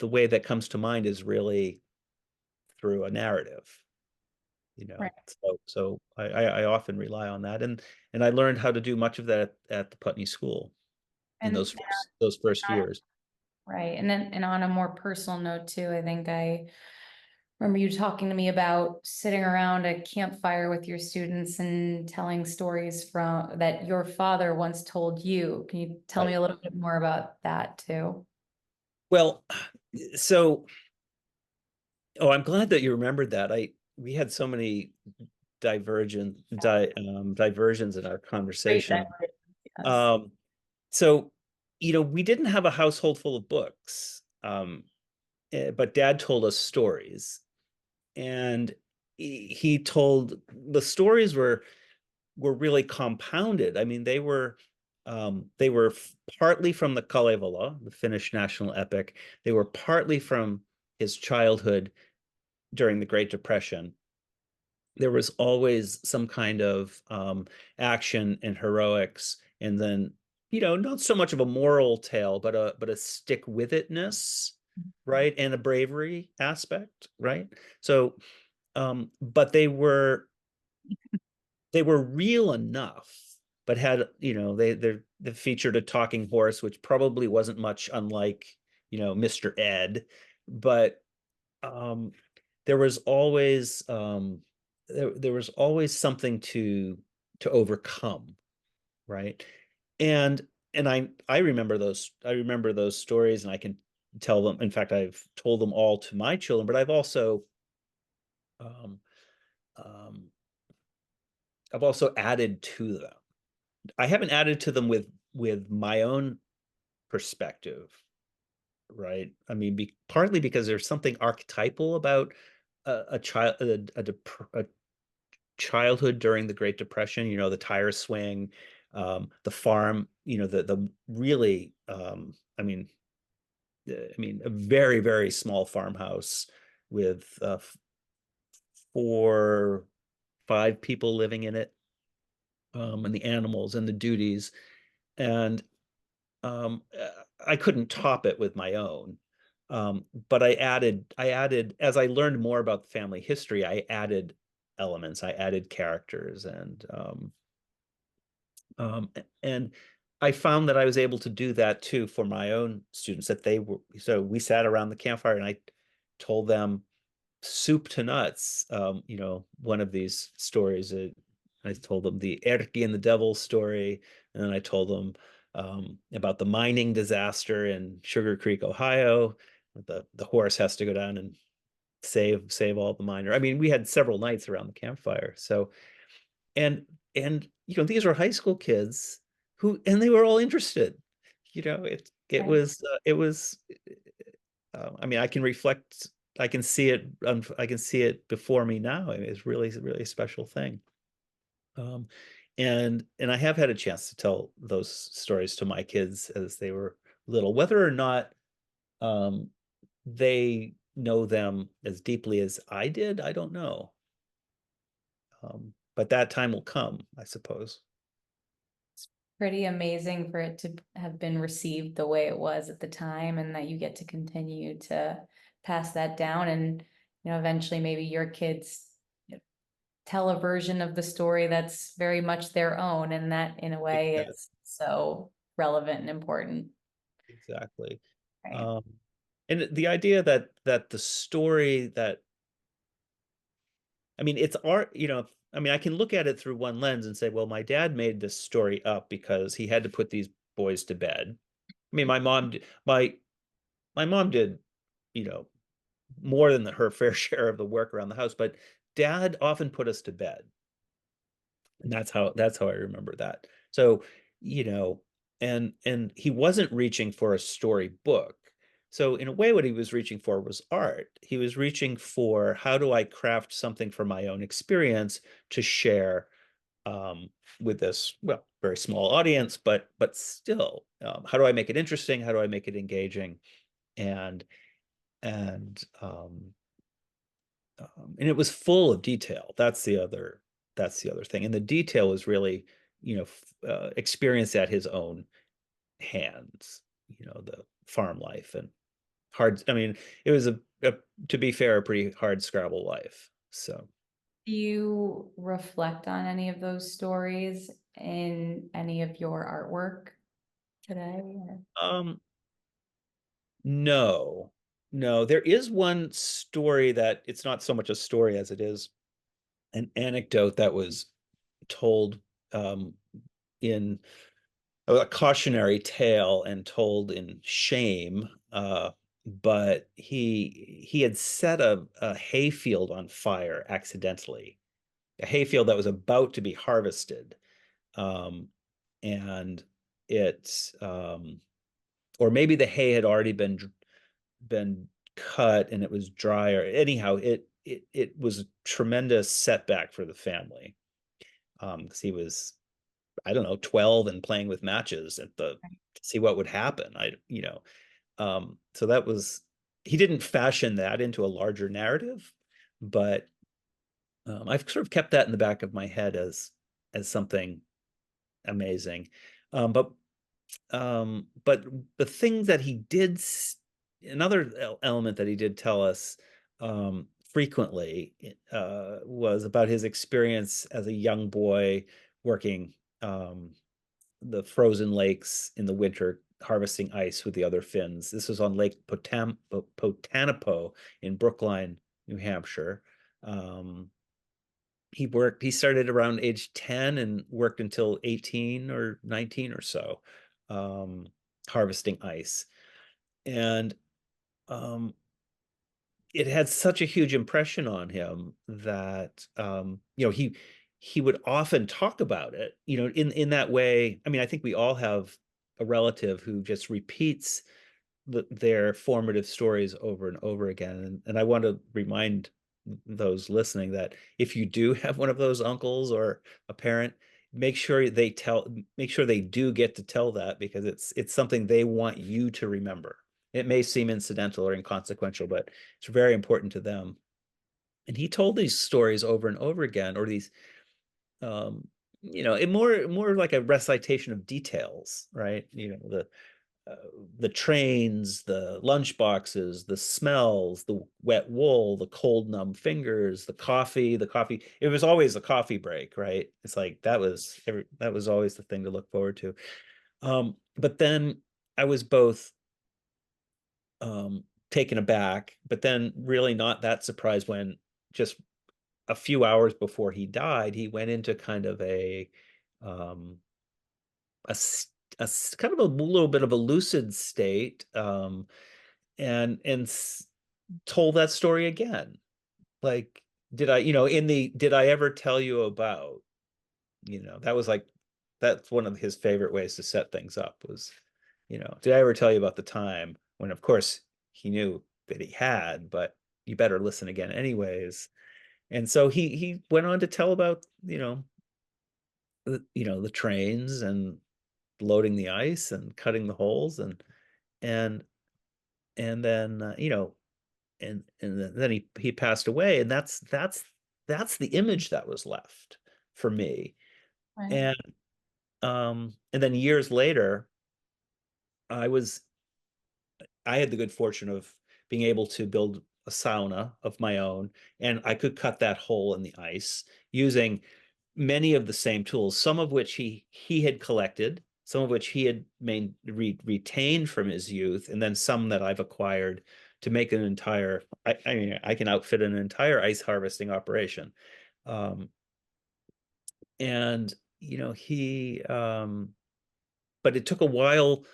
way that comes to mind is really through a narrative. you know. Right. So I often rely on that, and I learned how to do much of that at the Putney School in And those first years. right. And then, and on a more personal note too, I think I remember you talking to me about sitting around a campfire with your students and telling stories from that your father once told you. Can you tell me a little bit more about that too? Well, so, oh, I'm glad that you remembered that. We had so many diversions in our Great. conversation. Yes. Um, so, we didn't have a household full of books, but Dad told us stories, and he told the stories were really compounded. I mean, they were partly from the Kalevala, the Finnish national epic. They were partly from his childhood during the Great Depression. There was always some kind of action and heroics, and then not so much of a moral tale, but a stick with itness, right, and a bravery aspect, right. So, but they were real enough, but had they featured a talking horse, which probably wasn't much unlike Mr. Ed, but um, there was always there was always something to overcome, right? And I remember those stories, and I can tell them. In fact, I've told them all to my children, but um, um, I've also added to them. I haven't added to them with my own perspective, right? I mean, partly because there's something archetypal about a child, a childhood during the Great Depression. The tire swing, the farm. The really, a very, very small farmhouse with 4, 5 people living in it, and the animals and the duties, and I couldn't top it with my own. But I added as I learned more about the family history, I added elements, I added characters, um, and I found that I was able to do that too for my own students. So we sat around the campfire, and I told them soup to nuts. One of these stories, I told them the Erkki and the Devil story, and then I told them about the mining disaster in Sugar Creek, Ohio. The horse has to go down and save all the miner. I mean, we had several nights around the campfire. So, and these were high school kids and they were all interested. Right. It was I mean, I can see it. I can see it before me now. I mean, it's really, really a special thing. Um, and I have had a chance to tell those stories to my kids as they were little, whether or not um, they know them as deeply as I did. I don't know. But that time will come, I suppose. Pretty amazing for it to have been received the way it was at the time, and that you get to continue to pass that down, and eventually maybe your kids tell a version of the story that's very much their own, and that in a way Exactly. is so relevant and important. Exactly. Right. Um, and the idea that the story that I mean, it's art, I mean, I can look at it through one lens and say, well, my dad made this story up because he had to put these boys to bed. I mean, my mom did, you know, more than her fair share of the work around the house, but Dad often put us to bed. And that's how I remember that. So, you know, and he wasn't reaching for a story book. So in a way, what he was reaching for was art. He was reaching for, how do I craft something from my own experience to share with this, well, very small audience, but still, how do I make it interesting? How do I make it engaging? And and um, and it was full of detail. That's the other thing. And the detail was really, experienced at his own hands. The farm life and hard. I mean, it was to be fair, a pretty hard scrabble life. So Do you reflect on any of those stories in any of your artwork today? No, no, there is one story that it's not so much a story as it is an anecdote that was told in a cautionary tale and told in shame. But he had set a hayfield on fire accidentally, a hayfield that was about to be harvested. And it or maybe the hay had already been cut and it was drier. Anyhow, it was a tremendous setback for the family. Because he was, I don't know, 12 and playing with matches to see what would happen. So that was, he didn't fashion that into a larger narrative, but I've sort of kept that in the back of my head as something amazing. But the thing that he did, another element that he did tell us frequently was about his experience as a young boy working the frozen lakes in the winter, harvesting ice with the other Finns. This was on Lake Potanapo in Brookline, New Hampshire. He started around age 10 and worked until 18 or 19 or so, harvesting ice. And it had such a huge impression on him that he would often talk about it, in that way. I mean, I think we all have a relative who just repeats their formative stories over and over again. And I want to remind those listening that if you do have one of those uncles or a parent, make sure they do get to tell that, because it's something they want you to remember. It may seem incidental or inconsequential, but it's very important to them. And he told these stories over and over again, or these, it more like a recitation of details, right? The trains, the lunch boxes, the smells, the wet wool, the cold, numb fingers, the coffee. It was always a coffee break, right? It's like that was always the thing to look forward to. But then I was both taken aback, but then really not that surprised when just a few hours before he died, he went into kind of a kind of a little bit of a lucid state, and told that story again. Like, did I ever tell you about, that was like, that's one of his favorite ways to set things up was, did I ever tell you about the time when, of course, he knew that he had, but you better listen again anyways. And so he went on to tell about, the trains and loading the ice and cutting the holes and and then and then he passed away, and that's the image that was left for me. Right. And then years later, I had the good fortune of being able to build a sauna of my own, and I could cut that hole in the ice using many of the same tools, some of which he had collected, some of which he had retained from his youth, and then some that I've acquired to make an entire. I mean, I can outfit an entire ice harvesting operation. And but it took a while.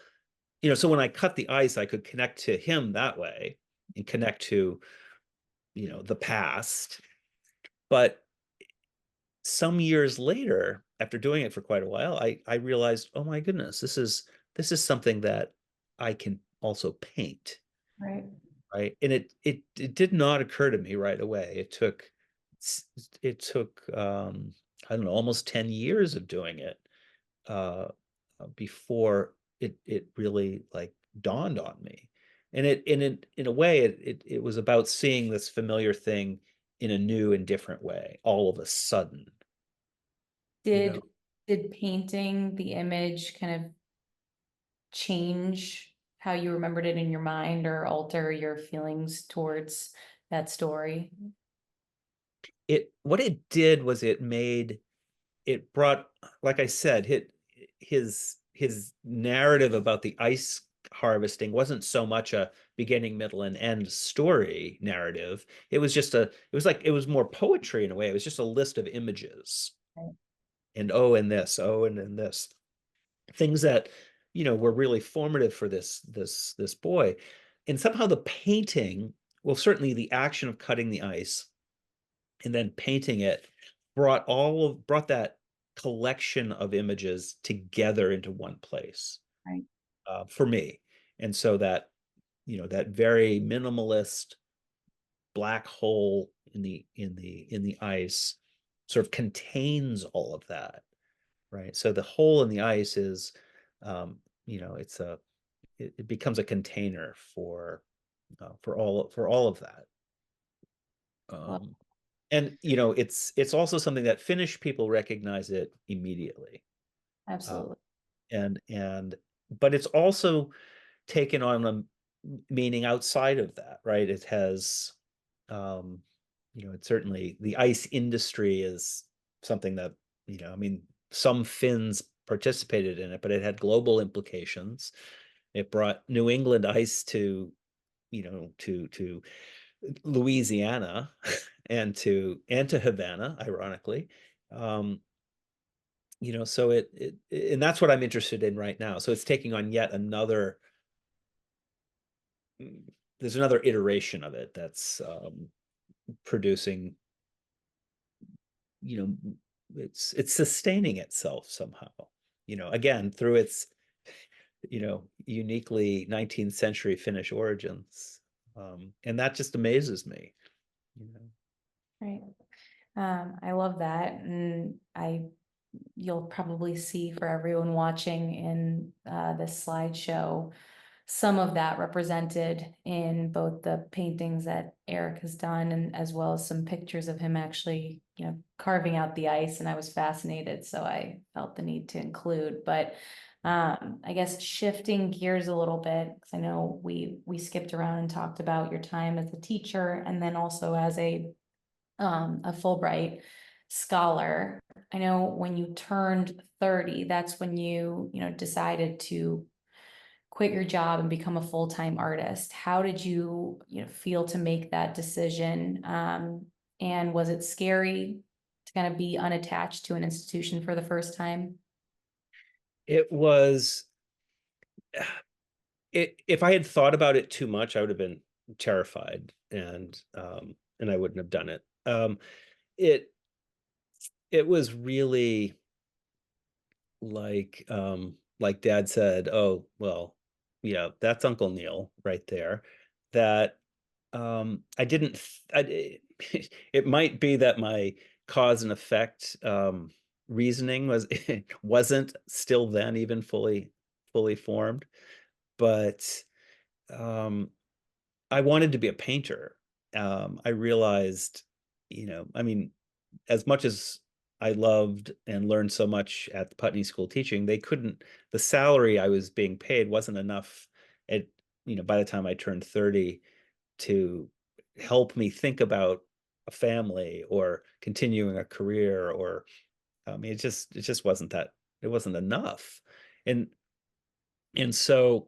So when I cut the ice, I could connect to him that way and connect to, the past. But some years later, after doing it for quite a while, I realized, oh my goodness, this is something that I can also paint. Right. Right. And it did not occur to me right away. It took I don't know, almost 10 years of doing it before it really like dawned on me. And in a way it was about seeing this familiar thing in a new and different way all of a sudden. Did painting the image kind of change how you remembered it in your mind or alter your feelings towards that story? what it did was it brought, like I said, his narrative about the ice harvesting wasn't so much a beginning, middle, and end story narrative. It was more poetry in a way. It was just a list of images. Right. And oh, and this, oh, and this. Things that, were really formative for this boy. And somehow the painting, well, certainly the action of cutting the ice and then painting it brought that collection of images together into one place. Right. For me. And so that, that very minimalist black hole in the ice sort of contains all of that, right? So the hole in the ice is, it becomes a container for all of that. And it's also something that Finnish people recognize it immediately. Absolutely. But it's also taken on a meaning outside of that, right? It has, it's certainly, the ice industry is something that, some Finns participated in it, but it had global implications. It brought New England ice to Louisiana and to Havana, ironically. So and that's what I'm interested in right now. So it's taking on yet another, there's another iteration of it that's producing, it's sustaining itself somehow, again, through its, uniquely 19th century Finnish origins. And that just amazes me. Right. I love that. And you'll probably see, for everyone watching in this slideshow, some of that represented in both the paintings that Eric has done, and as well as some pictures of him actually, carving out the ice. And I was fascinated, so I felt the need to include. But I guess shifting gears a little bit, because I know we skipped around and talked about your time as a teacher and then also as a Fulbright scholar. I know when you turned 30, that's when you decided to quit your job and become a full-time artist. How did you feel to make that decision? And was it scary to kind of be unattached to an institution for the first time? It was, if I had thought about it too much, I would have been terrified, and I wouldn't have done it. It was really like Dad said, oh, well, that's Uncle Neil right there. That I didn't, it might be that my cause and effect reasoning wasn't still then even fully formed, but I wanted to be a painter. I realized, as much as I loved and learned so much at the Putney School teaching, the salary I was being paid wasn't enough by the time I turned 30 to help me think about a family or continuing a career, or it just wasn't enough. And so,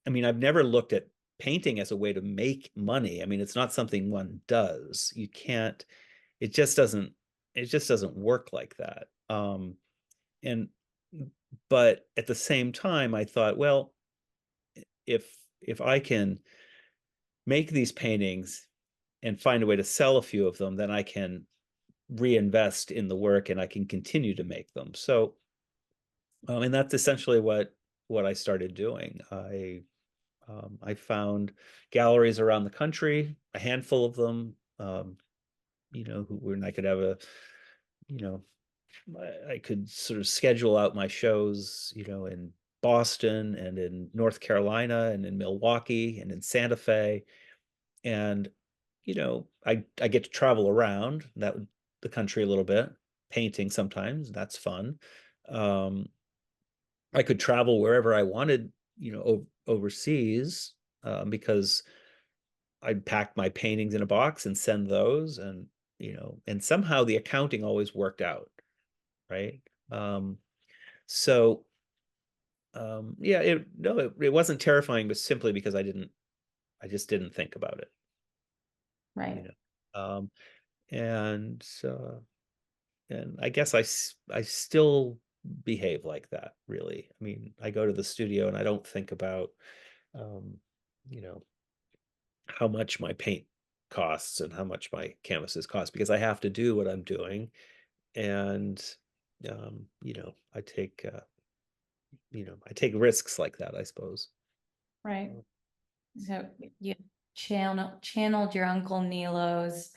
I've never looked at painting as a way to make money. It's not something one does. You can't, it just doesn't work like that. But at the same time, I thought, well, if I can make these paintings and find a way to sell a few of them, then I can reinvest in the work and I can continue to make them. So, and that's essentially what I started doing. I found galleries around the country, a handful of them, when I could have I could sort of schedule out my shows, in Boston and in North Carolina and in Milwaukee and in Santa Fe. And, I get to travel around the country a little bit, painting sometimes. That's fun. I could travel wherever I wanted, overseas, because I'd pack my paintings in a box and send those. And and somehow the accounting always worked out, right? So yeah, it wasn't terrifying, but simply because I just didn't think about it, Right. and I guess I still behave like that, really. I mean, I go to the studio and I don't think about, you know, how much my paint costs and how much my canvases cost, because I have to do what I'm doing. And, I take, I take risks like that, I suppose. Right. So you channeled your Uncle Nilo's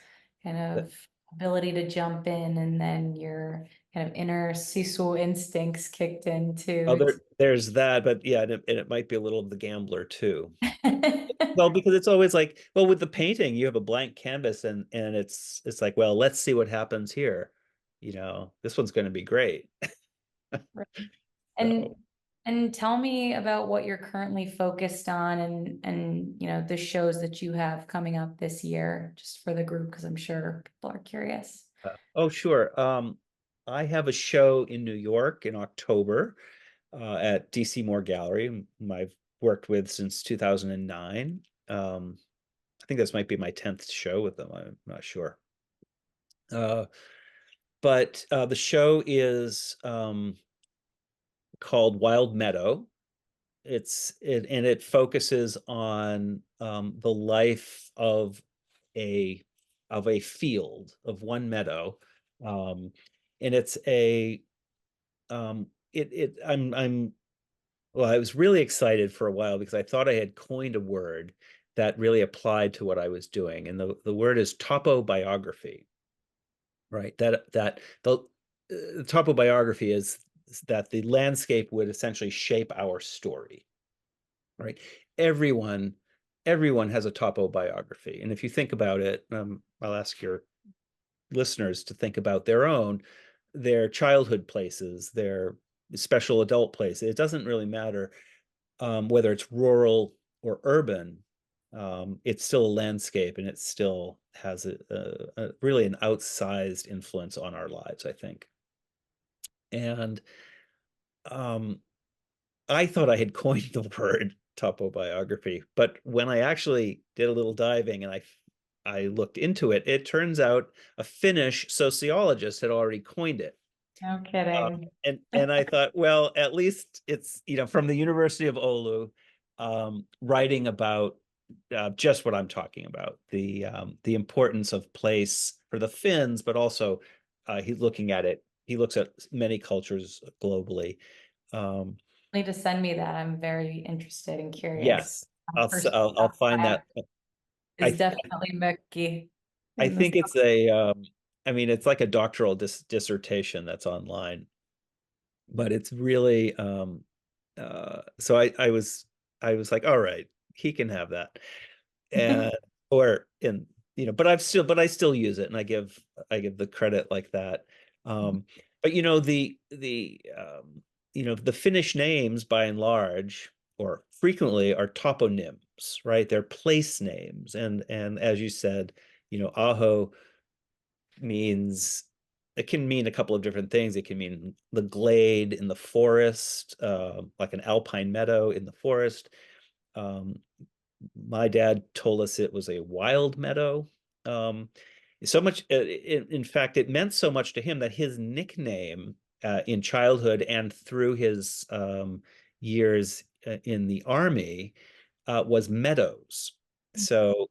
kind of ability to jump in, and then your kind of inner sisu instincts kicked in Oh, too. there's that, but yeah, and it might be a little of the gambler too. Well, because it's always like, well, with the painting, you have a blank canvas, and it's like, well, let's see what happens here. This one's going to be great. Right. And So, and tell me about what you're currently focused on, and the shows that you have coming up this year, just for the group, because I'm sure people are curious. oh, sure. I have a show in New York in October at DC Moore Gallery, whom I've worked with since 2009. I think this might be my 10th show with them. I'm not sure. But the show is called Wild Meadow. And it focuses on the life of a field, of one meadow, and it's a I'm well, I was really excited for a while because I thought I had coined a word that really applied to what I was doing, and the word is topobiography. Right. That the topobiography is that the landscape would essentially shape our story. Right. Everyone, everyone has a topobiography. And if you think about it, I'll ask your listeners to think about their childhood places, their special adult places. It doesn't really matter whether it's rural or urban. It's still a landscape, and it still has a really an outsized influence on our lives, I think. And I thought I had coined the word topobiography, but when I actually did a little diving and I looked into it, it turns out a Finnish sociologist had already coined it. No kidding. And I thought, well, at least it's from the University of Oulu, writing about just what I'm talking about, the importance of place for the Finns, but also he's looking at it. He looks at many cultures globally. Need to send me that. I'm very interested and curious. Yes, First I'll find that. is I definitely Mökki I in the think it's I mean, it's like a doctoral dissertation that's online, but it's really so I was like, all right, he can have that. And or in but I still use it, and I give the credit like that. But the Finnish names by and large, or frequently, are toponyms, right? They're place names, and as you said, Aho means, it can mean a couple of different things. It can mean the glade in the forest, like an alpine meadow in the forest. Um, my dad told us it was a wild meadow. So much, in fact, it meant so much to him that his nickname in childhood and through his years in the army was Meadows. So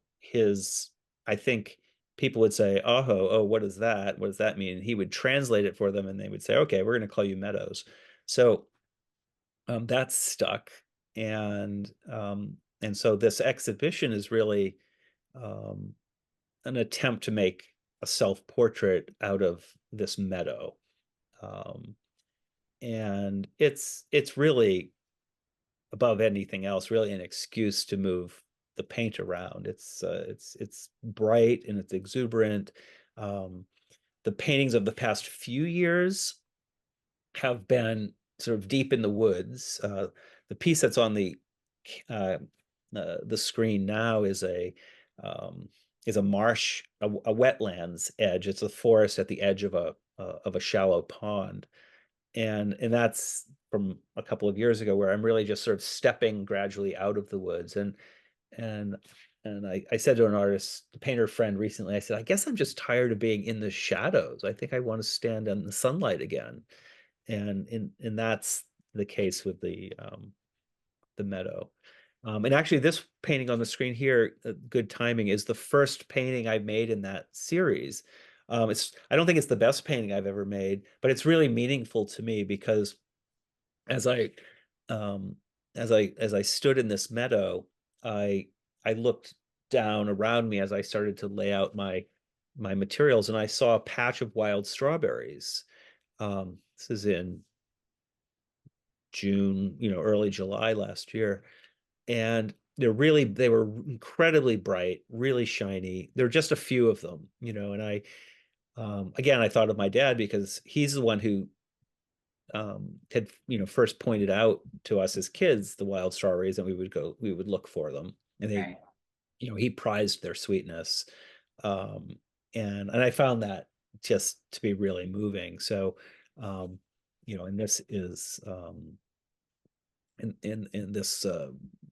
I think people would say, oh, what is that? What does that mean? And he would translate it for them, and they would say, okay, we're going to call you Meadows. So that's stuck. And so this exhibition is really an attempt to make a self-portrait out of this meadow. And it's really, above anything else, really an excuse to move the paint around. It's bright and it's exuberant. The paintings of the past few years have been sort of deep in the woods. The piece that's on the screen now is a is a marsh, a wetlands edge. It's a forest at the edge of a shallow pond, and that's from a couple of years ago, where I'm really just sort of stepping gradually out of the woods. And I said to an artist, a painter friend recently, I said, I guess I'm just tired of being in the shadows. I think I want to stand in the sunlight again. And that's the case with the meadow. And actually, this painting on the screen here, good timing, is the first painting I've made in that series. I don't think it's the best painting I've ever made, but it's really meaningful to me because as I stood in this meadow, I looked down around me as I started to lay out my materials, and I saw a patch of wild strawberries. This is in June, early July last year. And they were incredibly bright, really shiny. There were just a few of them, and again, I thought of my dad because he's the one who had, first pointed out to us as kids the wild strawberries, and we would look for them. And Right. he prized their sweetness. And I found that just to be really moving. So, and this is, in this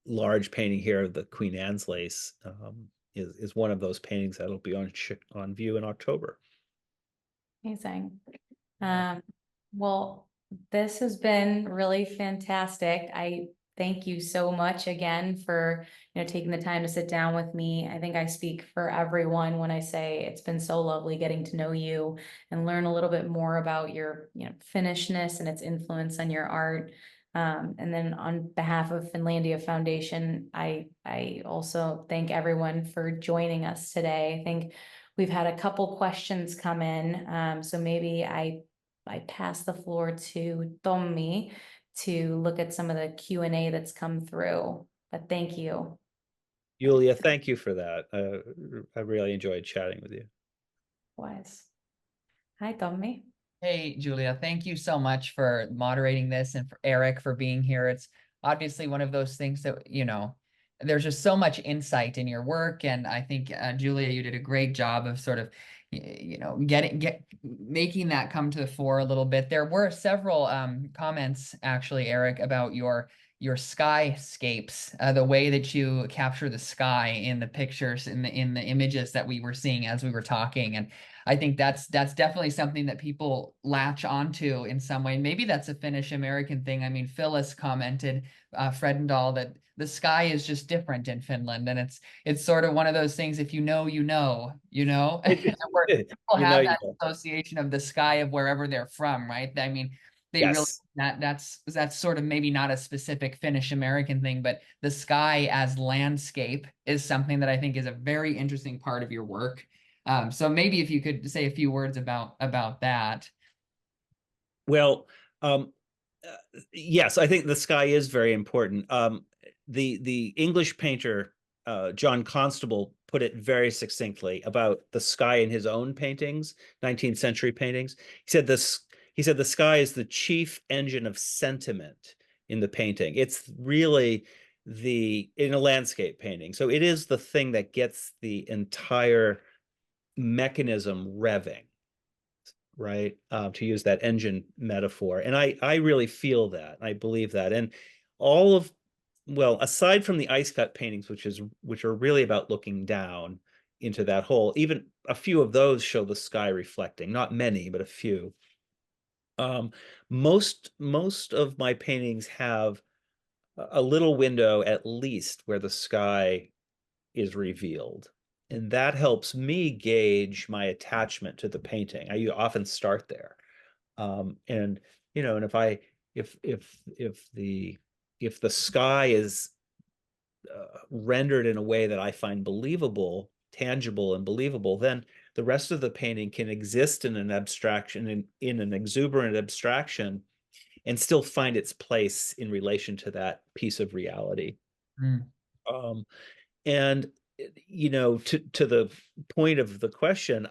large painting here of the Queen Anne's lace, is one of those paintings that'll be on view in October. Amazing. Well, this has been really fantastic. I thank you so much again for, taking the time to sit down with me. I think I speak for everyone when I say it's been so lovely getting to know you and learn a little bit more about your, Finnishness and its influence on your art. And then on behalf of Finlandia Foundation, I also thank everyone for joining us today. I think we've had a couple questions come in, so maybe I pass the floor to Tommi to look at some of the Q&A that's come through, but thank you. Julia, thank you for that. I really enjoyed chatting with you. Wise. Hi, Tommi. Hey, Julia, thank you so much for moderating this, and for Eric for being here. It's obviously one of those things that, there's just so much insight in your work. And I think, Julia, you did a great job of sort of, making that come to the fore a little bit. There were several comments, actually, Eric, about your skyscapes, the way that you capture the sky in the pictures, in the images that we were seeing as we were talking. And I think that's definitely something that people latch onto in some way. Maybe that's a Finnish American thing. I mean, Phyllis commented, Fredendal, that the sky is just different in Finland, and it's sort of one of those things. If you know, you know, where people have that association of the sky of wherever they're from, right? I mean, they really, Yes. that's sort of maybe not a specific Finnish American thing, but the sky as landscape is something that I think is a very interesting part of your work. So maybe if you could say a few words about that. Well, yes, I think the sky is very important. The English painter John Constable put it very succinctly about the sky in his own paintings, 19th century paintings. He said the sky is the chief engine of sentiment in the painting. It's really in a landscape painting. So it is the thing that gets the entire mechanism revving, right? To use that engine metaphor. And I really feel that. I believe that. And well, aside from the ice cut paintings, which are really about looking down into that hole, even a few of those show the sky reflecting. Not many, but a few. Most of my paintings have a little window at least where the sky is revealed. And that helps me gauge my attachment to the painting. I often start there. And if the sky is rendered in a way that I find believable, tangible and believable, then the rest of the painting can exist in an abstraction, in an exuberant abstraction, and still find its place in relation to that piece of reality. And to the point of the question,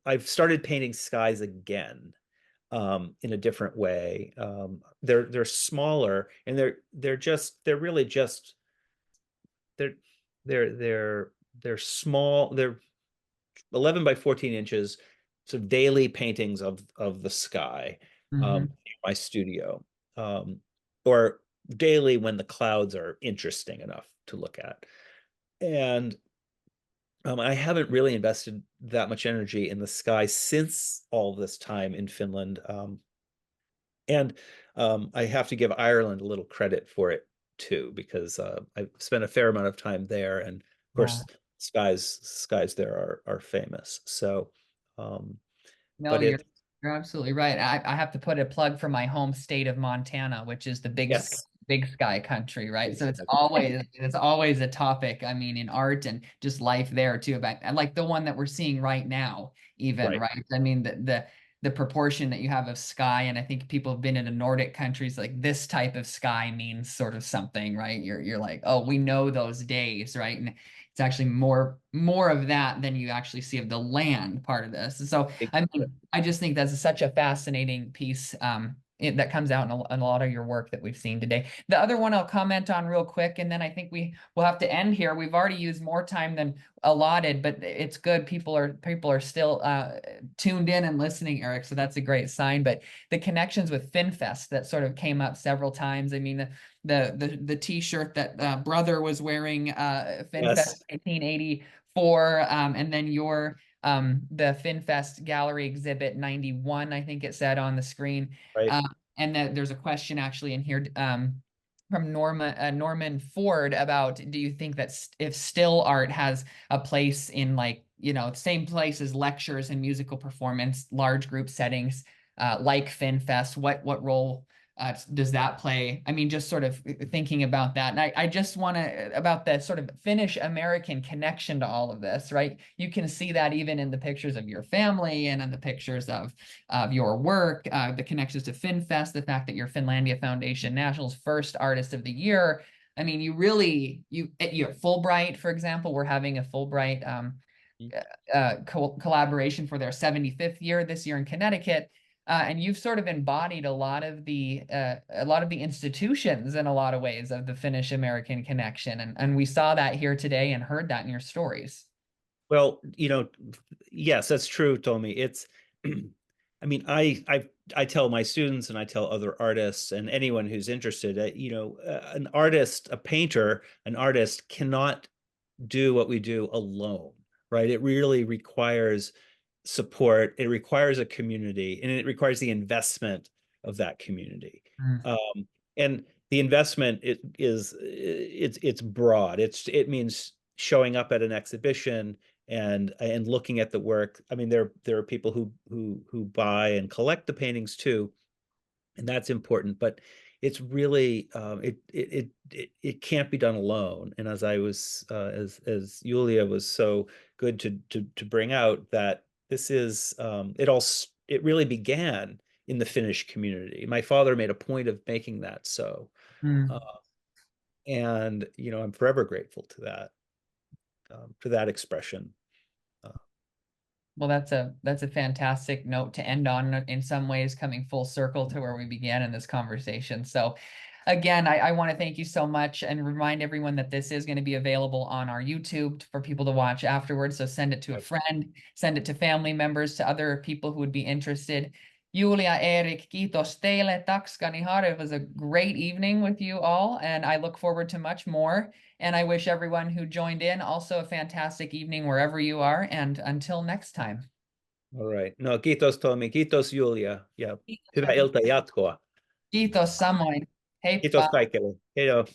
I've started painting skies again, in a different way. They're smaller, and they're they're small, they're 11 by 14 inches, so daily paintings of the sky, Mhm. in my studio, or daily when the clouds are interesting enough to look at. And I haven't really invested that much energy in the sky since all this time in Finland. And I have to give Ireland a little credit for it too, because I've spent a fair amount of time there, and of Yeah. course, skies there are famous. So, No, but it you're absolutely right. I have to put a plug for my home state of Montana, which is the yes, big sky country, right? So exactly. it's always a topic. I mean, in art and just life there too. But I like the one that we're seeing right now, even, Right. right? I mean, the proportion that you have of sky, and I think people have been in the Nordic countries, like this type of sky means sort of something, right? You're like, oh, we know those days, right? And it's actually more of that than you actually see of the land part of this. So I mean, I just think that's such a fascinating piece that comes out in a lot of your work that we've seen today. The other one I'll comment on real quick, and then I think we will have to end here. We've already used more time than allotted, but it's good. People are still tuned in and listening, Eric. So that's a great sign. But the connections with FinFest that sort of came up several times. I mean, the T-shirt that brother was wearing, FinFest Yes, 1984, and then the FinFest Gallery Exhibit 91, I think it said on the screen. right. And there's a question actually in here from Norman Ford about, do you think that if still art has a place in, like, same place as lectures and musical performance, large group settings, like FinFest, what role does that play? I mean, just sort of thinking about that. And I just want to, about the sort of Finnish American connection to all of this, right? You can see that even in the pictures of your family and in the pictures of your work, the connections to FinFest, the fact that you're Finlandia Foundation National's first artist of the year. I mean, you're Fulbright, for example. We're having a Fulbright collaboration for their 75th year this year in Connecticut. And you've sort of embodied a lot of the institutions in a lot of ways of the Finnish American connection, and we saw that here today and heard that in your stories. Well, yes, that's true, Tommy. It's, I mean, I tell my students and I tell other artists and anyone who's interested, an artist, a painter, an artist cannot do what we do alone, right? It really requires support. It requires a community, and it requires the investment of that community. Mm. And the investment it's broad. It means showing up at an exhibition and looking at the work. I mean, there are people who buy and collect the paintings too, and that's important. But it's really it can't be done alone. And as I was as Julia was so good to bring out, that this is it really began in the Finnish community. My father made a point of making that so. Mm. Uh, and I'm forever grateful to that expression. Uh, Well, that's a fantastic note to end on, in some ways coming full circle to where we began in this conversation. So again, I want to thank you so much and remind everyone that this is going to be available on our YouTube for people to watch afterwards. So send it to a friend, send it to family members, to other people who would be interested. Julia, Erik, kiitos teille. Tack ska ni ha. It was a great evening with you all, and I look forward to much more. And I wish everyone who joined in also a fantastic evening wherever you are. And until next time. all right. No, kiitos Tommy, kiitos Julia, ja Kiitos hyvää iltaa jatkoa. Kiitos samoin. Kiitos Heippa. kaikille. Hejdå.